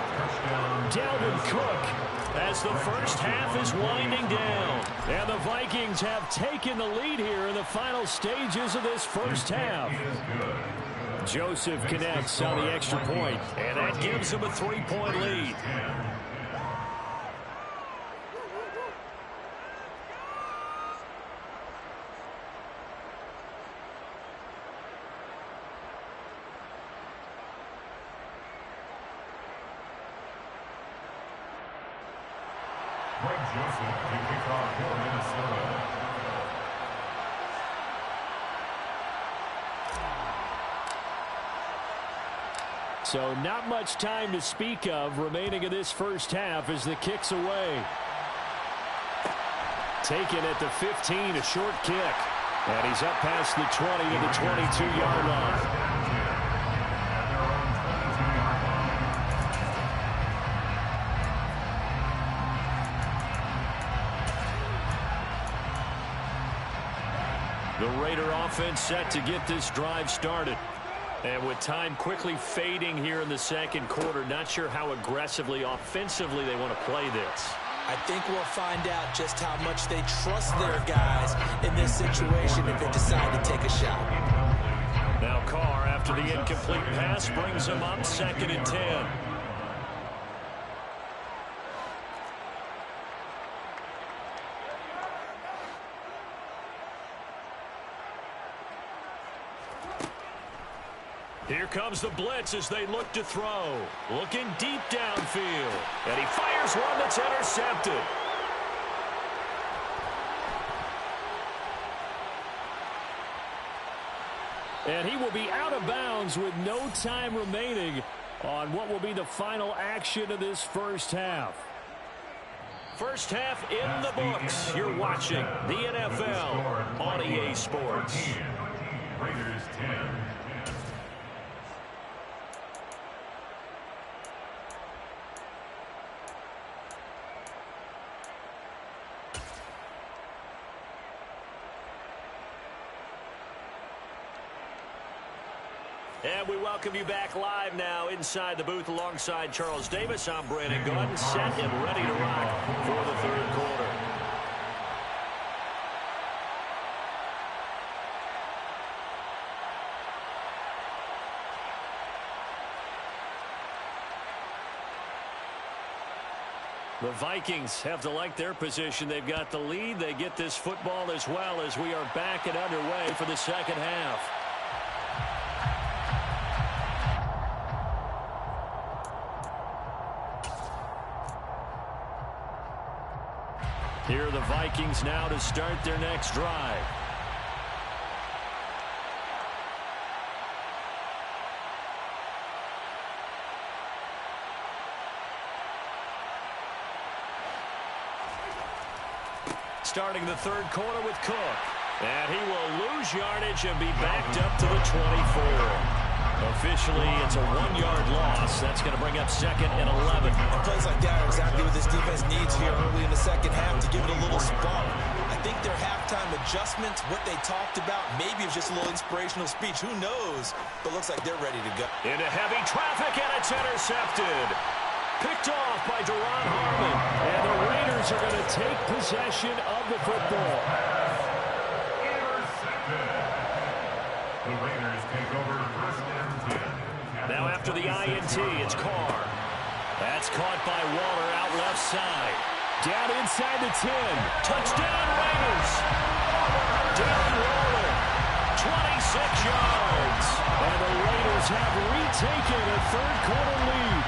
Dalvin Cook. As the first half is winding down. And the Vikings have taken the lead here in the final stages of this first half. Joseph connects on the extra point. And that gives him a 3-point lead. Greg Joseph, the kickoff for Minnesota. So not much time to speak of remaining in this first half as the kick's away. Taken at the 15, a short kick. And he's up past the 20 to the 22-yard line. The Raider offense set to get this drive started. And with time quickly fading here in the second quarter, not sure how aggressively, offensively they want to play this. I think we'll find out just how much they trust their guys in this situation if they decide to take a shot. Now Carr, after the incomplete pass, brings him up 2nd and 10. Here comes the blitz as they look to throw. Looking deep downfield. And he fires one that's intercepted. And he will be out of bounds with no time remaining on what will be the final action of this first half. First half in the books. You're watching the NFL on EA Sports. Raiders 10. And we welcome you back live now inside the booth alongside Charles Davis. I'm Brandon Gaudin, set and ready to rock for the third quarter. The Vikings have to like their position. They've got the lead. They get this football as well as we are back and underway for the second half. Here are the Vikings now to start their next drive. Starting the third quarter with Cook. And he will lose yardage and be backed up to the 24. Officially, it's a 1-yard loss. That's going to bring up second and 11. And plays like that are exactly what this defense needs here early in the second half to give it a little spark. I think their halftime adjustments, what they talked about, maybe it was just a little inspirational speech. Who knows? But looks like they're ready to go. Into heavy traffic, and it's intercepted. Picked off by Duron Harmon. And the Raiders are going to take possession of the football. Intercepted. The Raiders take over first and 10. Now after the INT, it's Carr. That's caught by Waller out left side. Down inside the 10. Touchdown Raiders. Down Waller. 26 yards. And the Raiders have retaken a third quarter lead.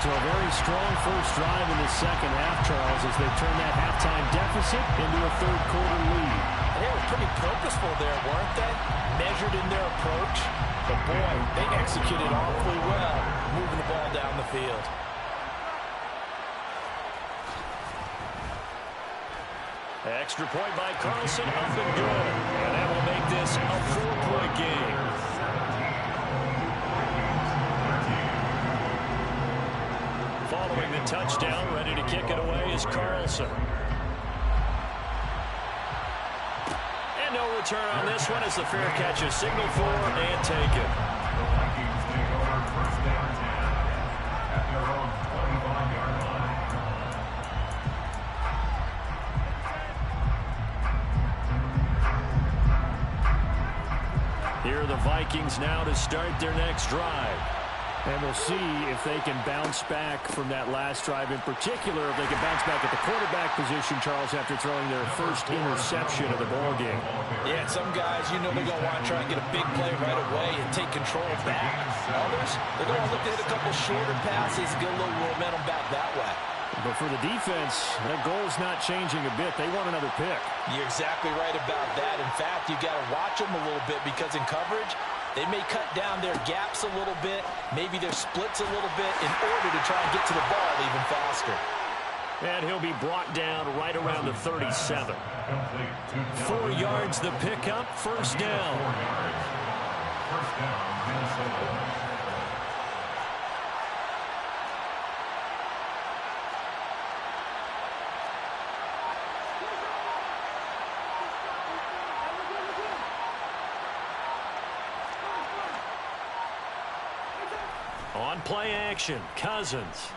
So a very strong first drive in the second half, Charles, as they turn that halftime deficit into a third quarter lead. They were pretty purposeful there, weren't they? Measured in their approach. But boy, they executed awfully well, moving the ball down the field. Extra point by Carlson, up and good. And that will make this a 4-point game. Following the touchdown, ready to kick it away is Carlson. And no return on this one as the fair catch is signaled for and taken. The Vikings take over first down 10 at their own 25-yard line. Here are the Vikings now to start their next drive. And we'll see if they can bounce back from that last drive, in particular if they can bounce back at the quarterback position, Charles, after throwing their first interception of the ballgame. Yeah, some guys, you know they're going to want to try and get a big play right away and take control of that. Others, they're going to look to hit a couple shorter passes and get a little momentum back that way. But for the defense, that goal's not changing a bit. They want another pick. You're exactly right about that. In fact, you got to watch them a little bit because in coverage, they may cut down their gaps a little bit, maybe their splits a little bit in order to try and get to the ball even faster. And he'll be brought down right around the 37. 4 yards the pickup, first down. First down, Minnesota. On play action, Cousins.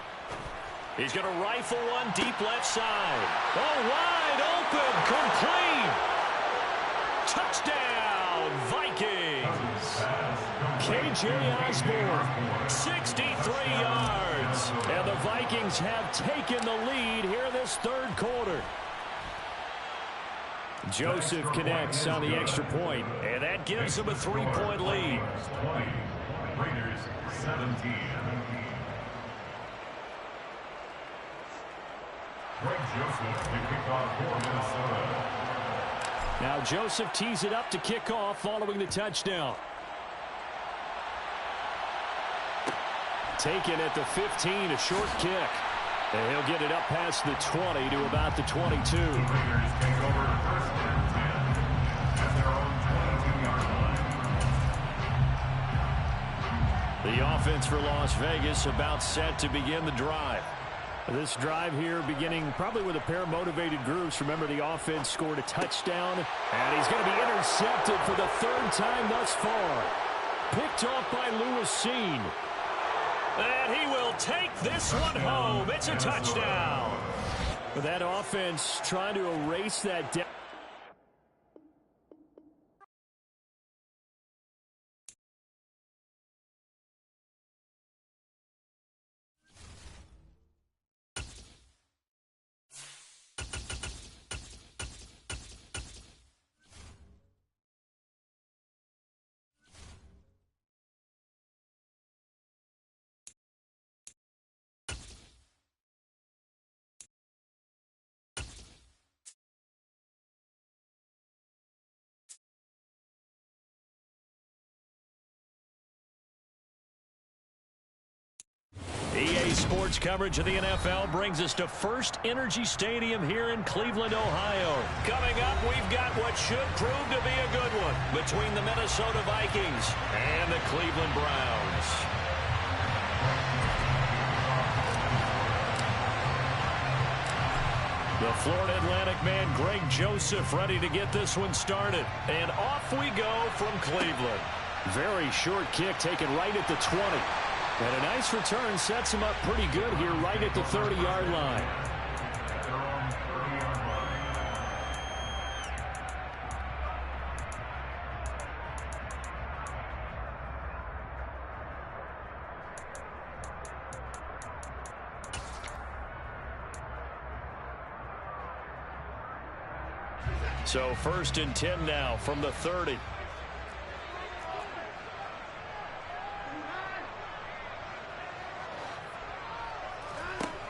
He's going to rifle one deep left side. Oh, wide open, complete. Touchdown, Vikings. K.J. Osborne. 63 yards. And the Vikings have taken the lead here this third quarter. Joseph connects on the extra point, and that gives them a 3-point lead. 20, Raiders 17. Greg Joseph to kick off for Minnesota. Now Joseph tees it up to kick off following the touchdown. Taken at the 15, a short kick. And he'll get it up past the 20 to about the 22. Raiders take over first and 10 at their own 22-yard line. The offense for Las Vegas about set to begin the drive. This drive here beginning probably with a pair of motivated groups. Remember, the offense scored a touchdown, and he's going to be intercepted for the 3rd time thus far. Picked off by Lewis Seen. And he will take this one home. It's a touchdown. But that offense trying to erase that down. EA Sports coverage of the NFL brings us to First Energy Stadium here in Cleveland, Ohio. Coming up, we've got what should prove to be a good one between the Minnesota Vikings and the Cleveland Browns. The Florida Atlantic man, Greg Joseph, ready to get this one started. And off we go from Cleveland. Very short kick taken right at the 20. And a nice return sets him up pretty good here right at the 30-yard line. At their own 30-yard line. So 1st and 10 now from the 30.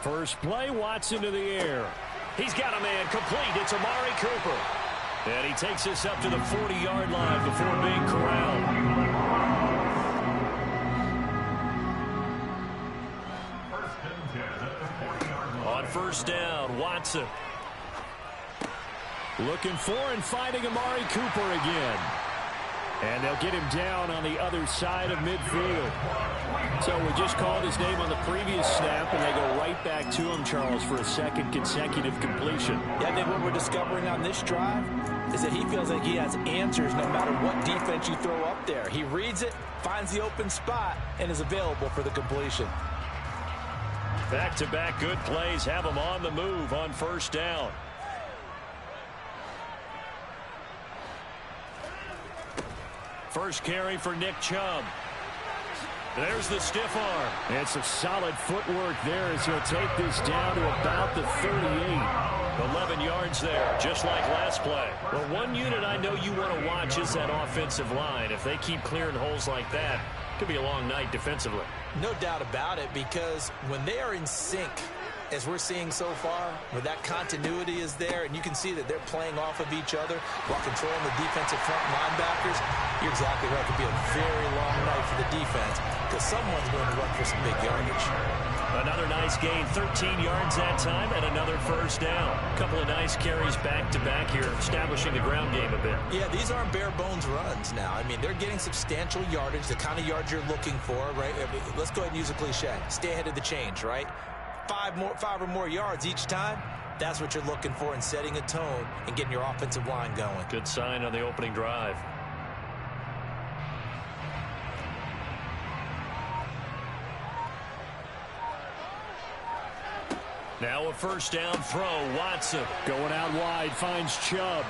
First play, Watson to the air. He's got a man complete. It's Amari Cooper. And he takes us up to the 40-yard line before being corralled. First and 10 at the 40-yard line. On first down, Watson. Looking for and finding Amari Cooper again. And they'll get him down on the other side of midfield. So we just called his name on the previous snap, and they go right back to him, Charles, for a 2nd consecutive completion. Yeah, I think what we're discovering on this drive is that he feels like he has answers no matter what defense you throw up there. He reads it, finds the open spot, and is available for the completion. Back-to-back good plays have him on the move on first down. First carry for Nick Chubb. There's the stiff arm. And some solid footwork there as he'll take this down to about the 38. 11 yards there, just like last play. Well, one unit I know you want to watch is that offensive line. If they keep clearing holes like that, it could be a long night defensively. No doubt about it, because when they are in sync, as we're seeing so far, where that continuity is there, and you can see that they're playing off of each other while controlling the defensive front linebackers, you're exactly right. It could be a very long night for the defense because someone's going to run for some big yardage. Another nice gain, 13 yards that time, and another first down. A couple of nice carries back-to-back here, establishing the ground game a bit. Yeah, these aren't bare-bones runs now. I mean, they're getting substantial yardage, the kind of yards you're looking for, right? I mean, let's go ahead and use a cliche. Stay ahead of the change, right? 5 or more yards each time, that's what you're looking for in setting a tone and getting your offensive line going. Good sign on the opening drive. Now a first down throw. Watson going out wide, finds Chubb.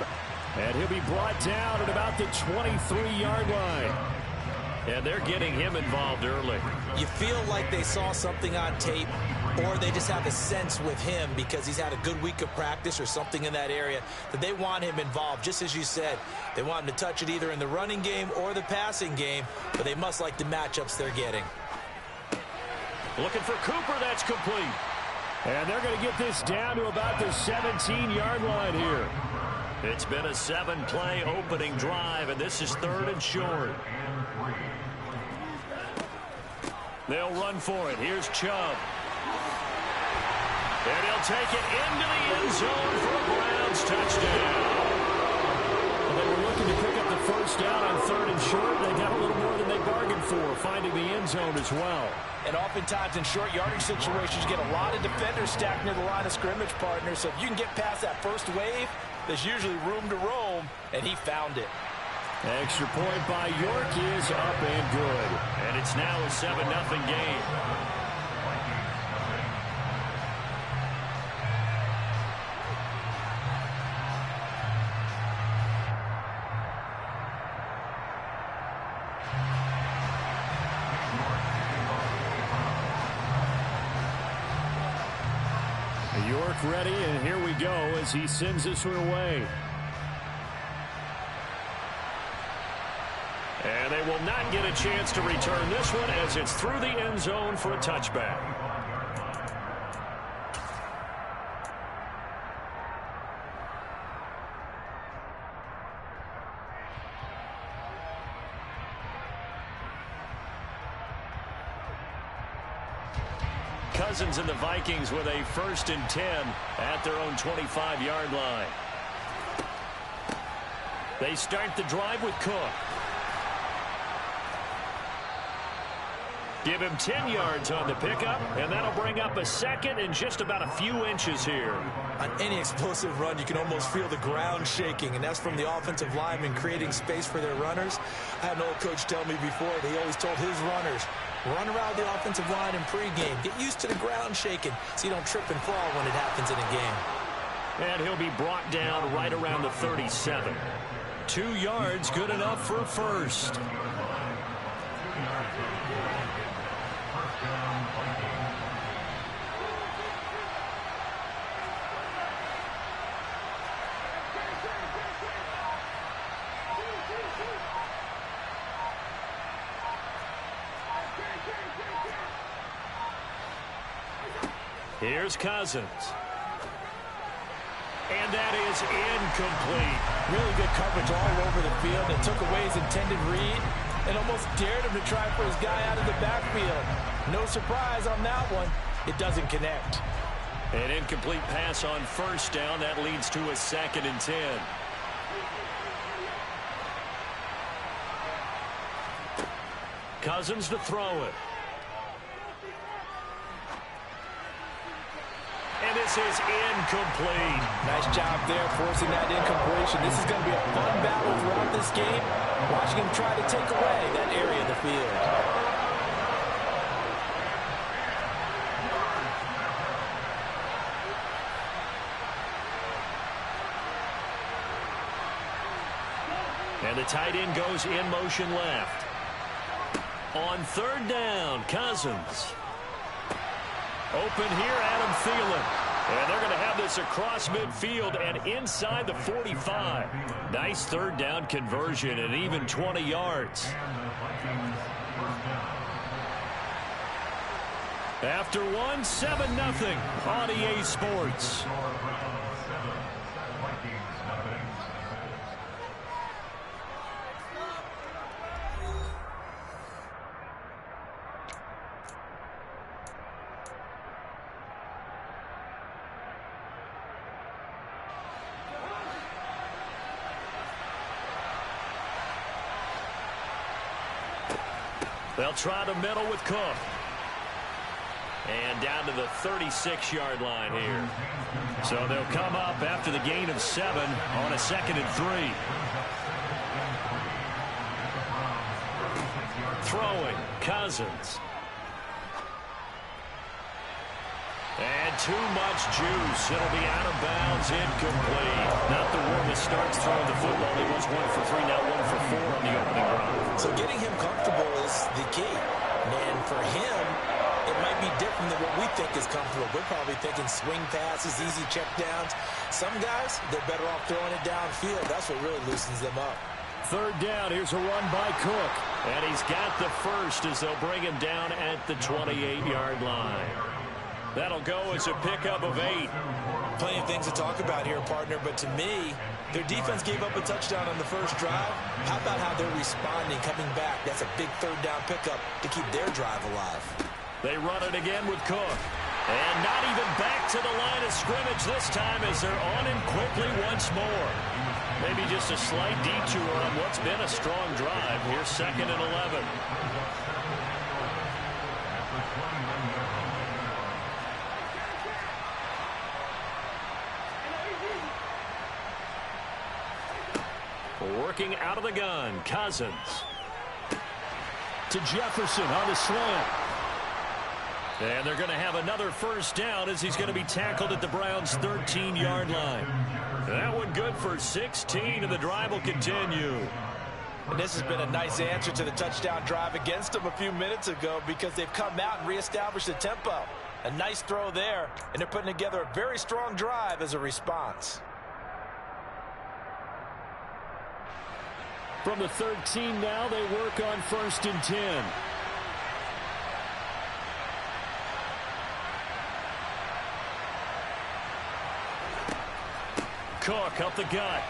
And he'll be brought down at about the 23-yard line. And they're getting him involved early. You feel like they saw something on tape or they just have a sense with him because he's had a good week of practice or something in that area that they want him involved. Just as you said, they want him to touch it either in the running game or the passing game, but they must like the matchups they're getting. Looking for Cooper, that's complete. And they're going to get this down to about the 17-yard line here. It's been a 7-play opening drive, and this is 3rd and short. They'll run for it. Here's Chubb. And he'll take it into the end zone for a Browns touchdown. Well, they were looking to pick up the first down on 3rd and short. They got a little more than they bargained for, finding the end zone as well. And oftentimes in short yardage situations, you get a lot of defenders stacked near the line of scrimmage, partner. So if you can get past that first wave, there's usually room to roam, and he found it. Extra point by York is up and good. And it's now a 7-0 game. York ready, and here we go as he sends this one away. And they will not get a chance to return this one as it's through the end zone for a touchback. Cousins and the Vikings with a 1st and 10 at their own 25-yard line. They start the drive with Cook. Give him 10 yards on the pickup, and that'll bring up a 2nd and just about a few inches here. On any explosive run, you can almost feel the ground shaking, and that's from the offensive linemen creating space for their runners. I had an old coach tell me before, he always told his runners, run around the offensive line in pregame. Get used to the ground shaking so you don't trip and fall when it happens in a game. And he'll be brought down right around the 37. 2 yards, good enough for a first. Here's Cousins. And that is incomplete. Really good coverage all over the field. It took away his intended read and almost dared him to try for his guy out of the backfield. No surprise on that one. It doesn't connect. An incomplete pass on 1st down. That leads to a 2nd and 10. Cousins to throw it. And this is incomplete. Nice job there forcing that incompletion. This is going to be a fun battle throughout this game. Watching him try to take away that area of the field. And the tight end goes in motion left. On 3rd down, Cousins. Open here, Adam Thielen. And they're going to have this across midfield and inside the 45. Nice 3rd down conversion and even 20 yards. After one, 7-0 on EA Sports. They'll try to middle with Cook. And down to the 36-yard line here. So they'll come up after the gain of 7 on a 2nd and 3. Throwing, Cousins. And too much juice. It'll be out of bounds, incomplete. Not the warmest starts throwing the football. He was 1 for 3, now 1 for 4 on the opening run. So getting him comfortable is the key. And for him, it might be different than what we think is comfortable. We're probably thinking swing passes, easy checkdowns. Some guys, they're better off throwing it downfield. That's what really loosens them up. Third down, here's a run by Cook. And he's got the first as they'll bring him down at the 28-yard line. That'll go as a pickup of 8. Plenty of things to talk about here, partner, but to me, their defense gave up a touchdown on the first drive. How about how they're responding, coming back? That's a big third down pickup to keep their drive alive. They run it again with Cook. And not even back to the line of scrimmage this time as they're on him quickly once more. Maybe just a slight detour on what's been a strong drive. Here's 2nd and 11. Working out of the gun, Cousins. To Jefferson on the slant. And they're going to have another first down as he's going to be tackled at the Browns' 13-yard line. That one good for 16, and the drive will continue. And this has been a nice answer to the touchdown drive against them a few minutes ago because they've come out and reestablished the tempo. A nice throw there, and they're putting together a very strong drive as a response. From the 13 now, they work on 1st and 10. Cook up the gut.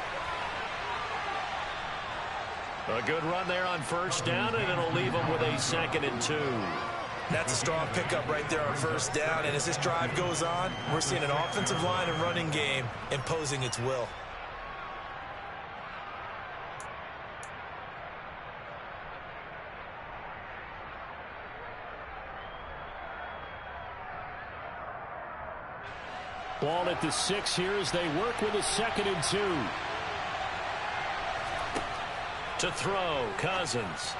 A good run there on 1st down, and it'll leave them with a 2nd and 2. That's a strong pickup right there on 1st down, and as this drive goes on, we're seeing an offensive line and running game imposing its will. Ball at the 6 here as they work with a 2nd and 2. To throw, Cousins.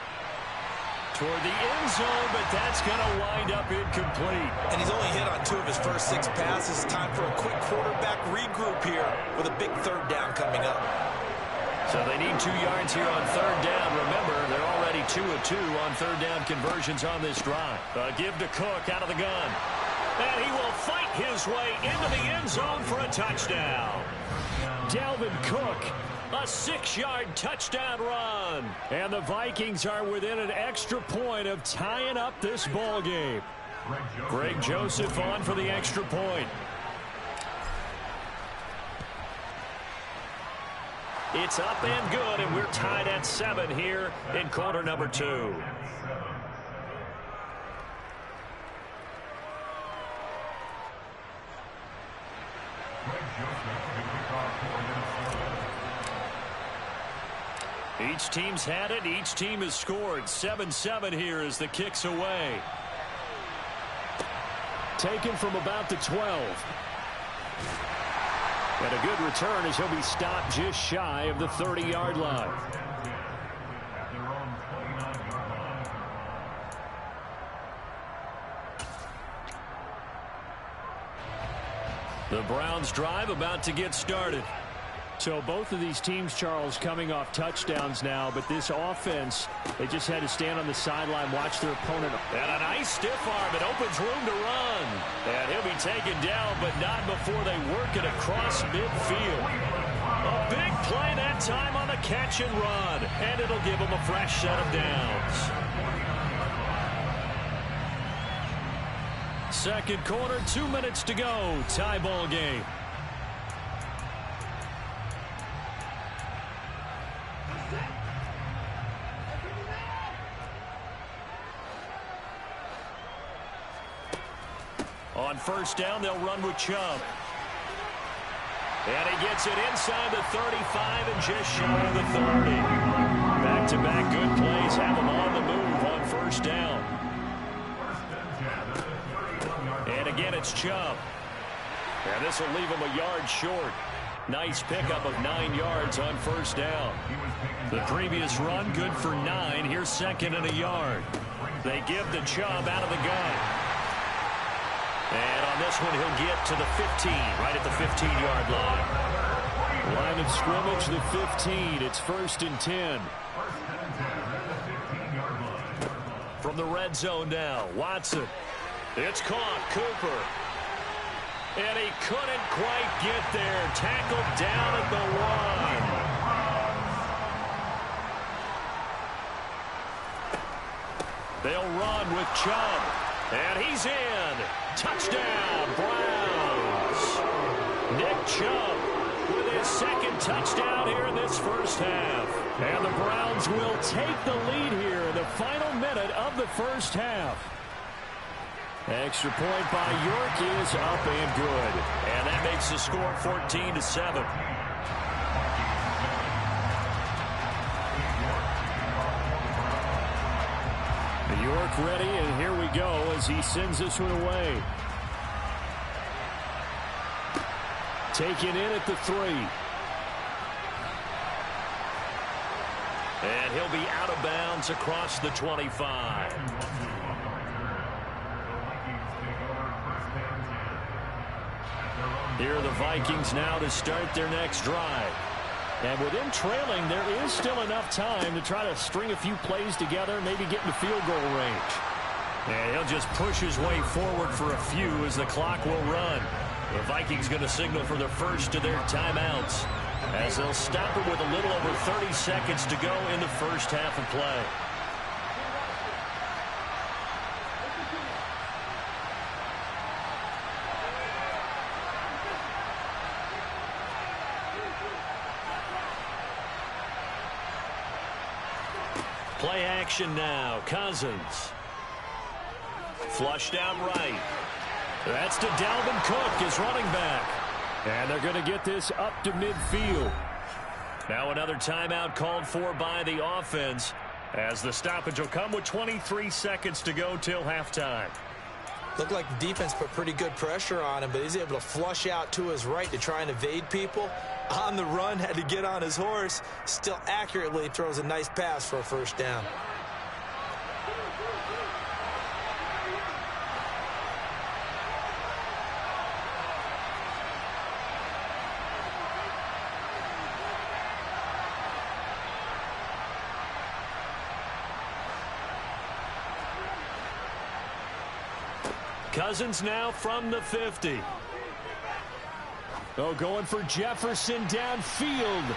Toward the end zone, but that's going to wind up incomplete. And he's only hit on 2 of his first 6 passes. Time for a quick quarterback regroup here with a big 3rd down coming up. So they need 2 yards here on 3rd down. Remember, they're already 2 of 2 on 3rd down conversions on this drive. Give to Cook out of the gun. And he will fight his way into the end zone for a touchdown. Dalvin Cook, a 6-yard touchdown run. And the Vikings are within an extra point of tying up this ball game. Greg Joseph on for the extra point. It's up and good, and we're tied at 7 here in quarter number 2. Each team's had it. Each team has scored. 7-7 here as the kick's away. Taken from about the 12. And a good return as he'll be stopped just shy of the 30-yard line. The Browns drive about to get started. So both of these teams, Charles, coming off touchdowns now, but this offense, they just had to stand on the sideline, watch their opponent. And a nice stiff arm. It opens room to run. And he'll be taken down, but not before they work it across midfield. A big play that time on the catch and run. And it'll give them a fresh set of downs. Second quarter, 2 minutes to go. Tie ball game. On 1st down, they'll run with Chubb. And he gets it inside the 35 and just shy of the 30. Back-to-back good plays have him on the move on 1st down. And again, it's Chubb. And this will leave him a yard short. Nice pickup of 9 yards on 1st down. The previous run, good for 9. Here's 2nd and a yard. They give the Chubb out of the gun. And on this one, he'll get to the 15, right at the 15-yard line. Line of scrimmage, the 15. It's 1st and 10. From the red zone now, Watson. It's caught. Cooper. And he couldn't quite get there. Tackled down at the 1. They'll run with Chubb. And he's in. Touchdown, Browns. Nick Chubb with his second touchdown here in this first half. And the Browns will take the lead here in the final minute of the first half. Extra point by York is up and good. And that makes the score 14-7. York ready, and here we go as he sends this one away. Taken in at the 3. And he'll be out of bounds across the 25. Here are the Vikings now to start their next drive. And with him trailing, there is still enough time to try to string a few plays together, maybe get into field goal range. And he'll just push his way forward for a few as the clock will run. The Vikings going to signal for the first of their timeouts as they'll stop it with a little over 30 seconds to go in the first half of play. Play action now. Cousins. Flushed out right. That's to Dalvin Cook, his running back. And they're going to get this up to midfield. Now another timeout called for by the offense as the stoppage will come with 23 seconds to go till halftime. Looked like the defense put pretty good pressure on him, but he's able to flush out to his right to try and evade people. On the run, had to get on his horse. Still accurately throws a nice pass for a first down. Cousins now from the 50. Oh, going for Jefferson downfield.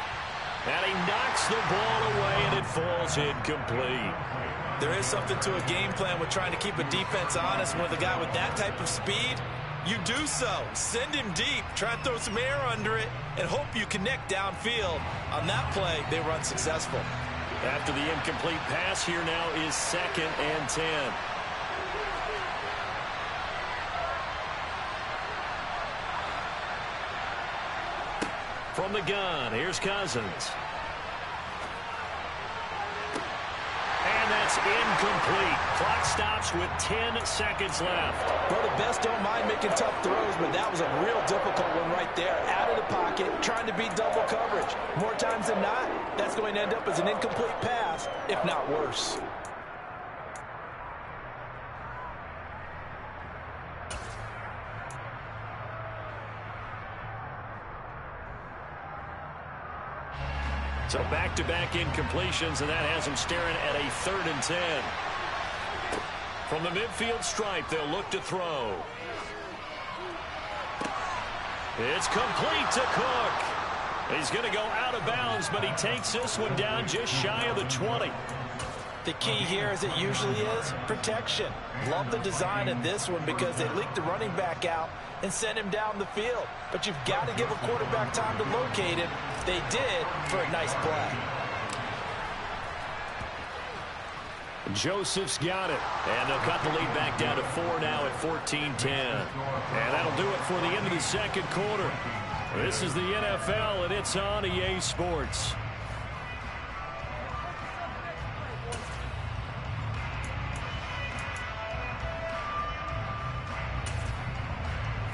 And he knocks the ball away, and it falls incomplete. There is something to a game plan with trying to keep a defense honest. With a guy with that type of speed, you do so. Send him deep, try and throw some air under it, and hope you connect downfield. On that play, they were unsuccessful. After the incomplete pass, here now is 2nd and 10. From the gun, here's Cousins. And that's incomplete. Clock stops with 10 seconds left. Well, the best don't mind making tough throws, but that was a real difficult one right there. Out of the pocket, trying to beat double coverage. More times than not, that's going to end up as an incomplete pass, if not worse. So back-to-back incompletions, and that has them staring at a 3rd and 10. From the midfield stripe, they'll look to throw. It's complete to Cook. He's going to go out of bounds, but he takes this one down just shy of the 20. The key here, as it usually is, protection. Love the design of this one because they leaked the running back out and sent him down the field. But you've got to give a quarterback time to locate him. They did for a nice play. Joseph's got it. And they'll cut the lead back down to 4 now at 14-10. And that'll do it for the end of the second quarter. This is the NFL, and it's on EA Sports.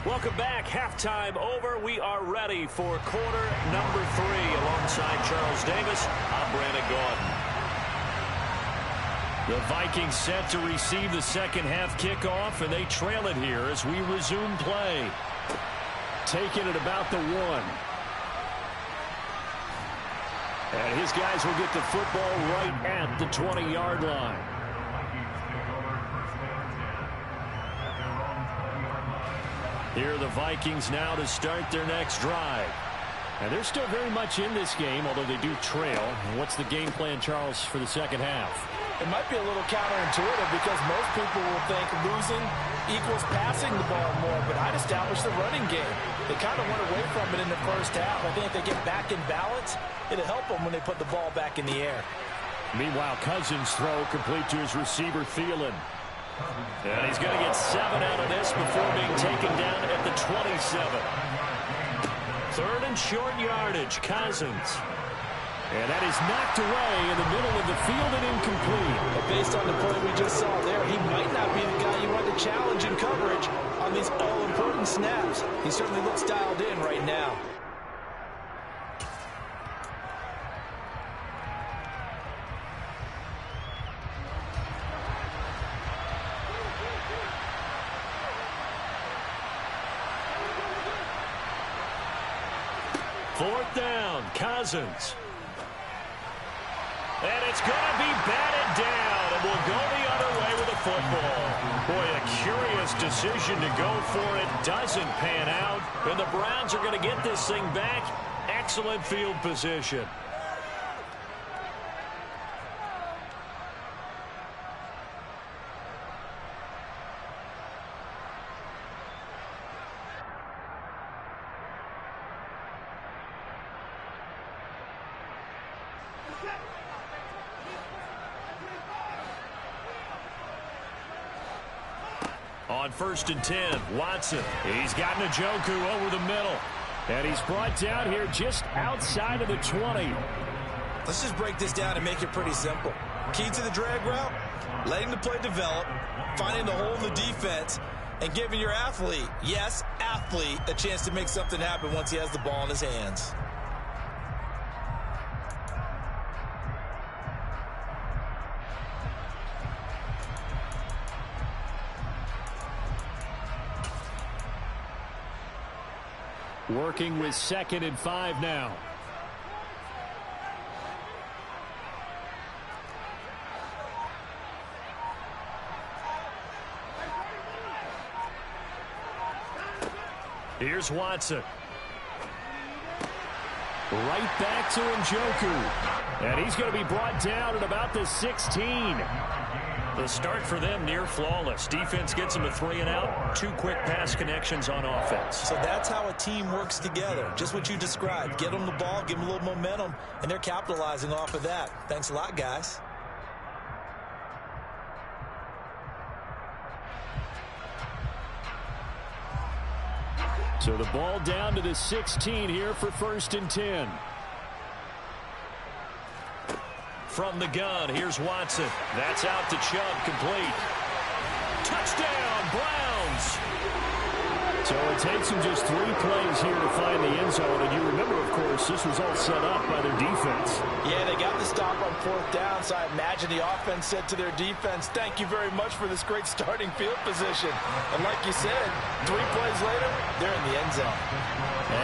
Welcome back. Halftime over. We are ready for quarter number 3. Alongside Charles Davis, I'm Brandon Gaudin. The Vikings set to receive the second half kickoff, and they trail it here as we resume play. Taking it about the 1. And his guys will get the football right at the 20-yard line. Here are the Vikings now to start their next drive. And they're still very much in this game, although they do trail. What's the game plan, Charles, for the second half? It might be a little counterintuitive because most people will think losing equals passing the ball more, but I'd establish the running game. They kind of went away from it in the first half. I think if they get back in balance, it'll help them when they put the ball back in the air. Meanwhile, Cousins' throw complete to his receiver, Thielen. And he's going to get 7 out of this before being taken down at the 27. Third and short yardage, Cousins. And that is knocked away in the middle of the field and incomplete. But based on the play we just saw there, he might not be the guy you want to challenge in coverage on these all-important snaps. He certainly looks dialed in right now. Fourth down, Cousins. And it's going to be batted down, and we'll go the other way with the football. Boy, a curious decision to go for it. Doesn't pan out, and the Browns are going to get this thing back. Excellent field position. On 1st and 10, Watson. He's got Njoku over the middle. And he's brought down here just outside of the 20. Let's just break this down and make it pretty simple. Key to the drag route, letting the play develop, finding the hole in the defense, and giving your athlete, yes, athlete, a chance to make something happen once he has the ball in his hands. Working with 2nd and 5 now. Here's Watson. Right back to Njoku. And he's going to be brought down at about the 16. The start for them near flawless. Defense gets them to 3 and out. 2 quick pass connections on offense. So that's how a team works together. Just what you described. Get them the ball, give them a little momentum, and they're capitalizing off of that. Thanks a lot, guys. So the ball down to the 16 here for 1st and 10. From the gun, here's Watson. That's out to Chubb, complete. Touchdown, Browns! So it takes them just 3 plays here to find the end zone. And you remember, of course, this was all set up by their defense. Yeah, they got the stop on 4th down, so I imagine the offense said to their defense, thank you very much for this great starting field position. And like you said, 3 plays later, they're in the end zone.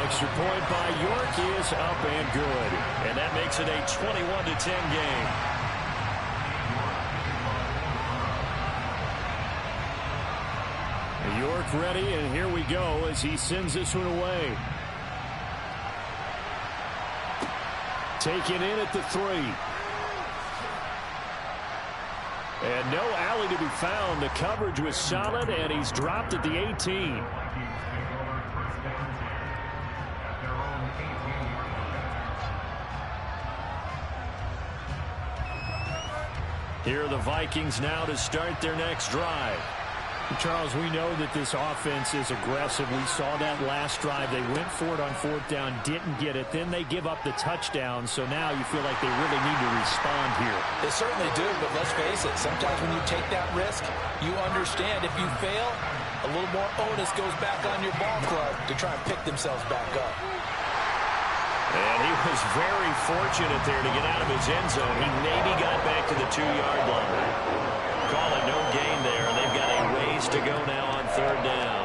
Extra point by York is up and good. And that makes it a 21-10 game. York ready, and here we go as he sends this one away. Taken in at the 3. And no alley to be found. The coverage was solid, and he's dropped at the 18. Here are the Vikings now to start their next drive. Charles, we know that this offense is aggressive. We saw that last drive. They went for it on 4th down, didn't get it. Then they give up the touchdown. So now you feel like they really need to respond here. They certainly do, but let's face it. Sometimes when you take that risk, you understand if you fail, a little more onus goes back on your ball club to try and pick themselves back up. And he was very fortunate there to get out of his end zone. He maybe got back to the 2-yard line. Call it no gain there, and they've got a ways to go now on 3rd down.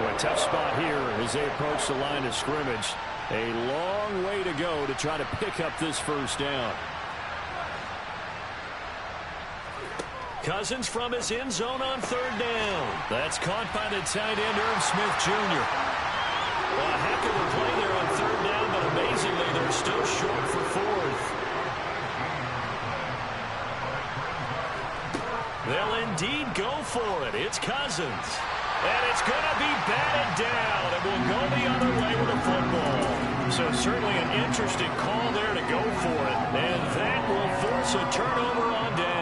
Well, a tough spot here as they approach the line of scrimmage. A long way to go to try to pick up this 1st down. Cousins from his end zone on third down. That's caught by the tight end, Irv Smith Jr. Well, a heck of a play there on third down, but amazingly, they're still short for fourth. They'll indeed go for it. It's Cousins. And it's going to be batted down. It will go the other way with the football. So certainly an interesting call there to go for it. And that will force a turnover on down.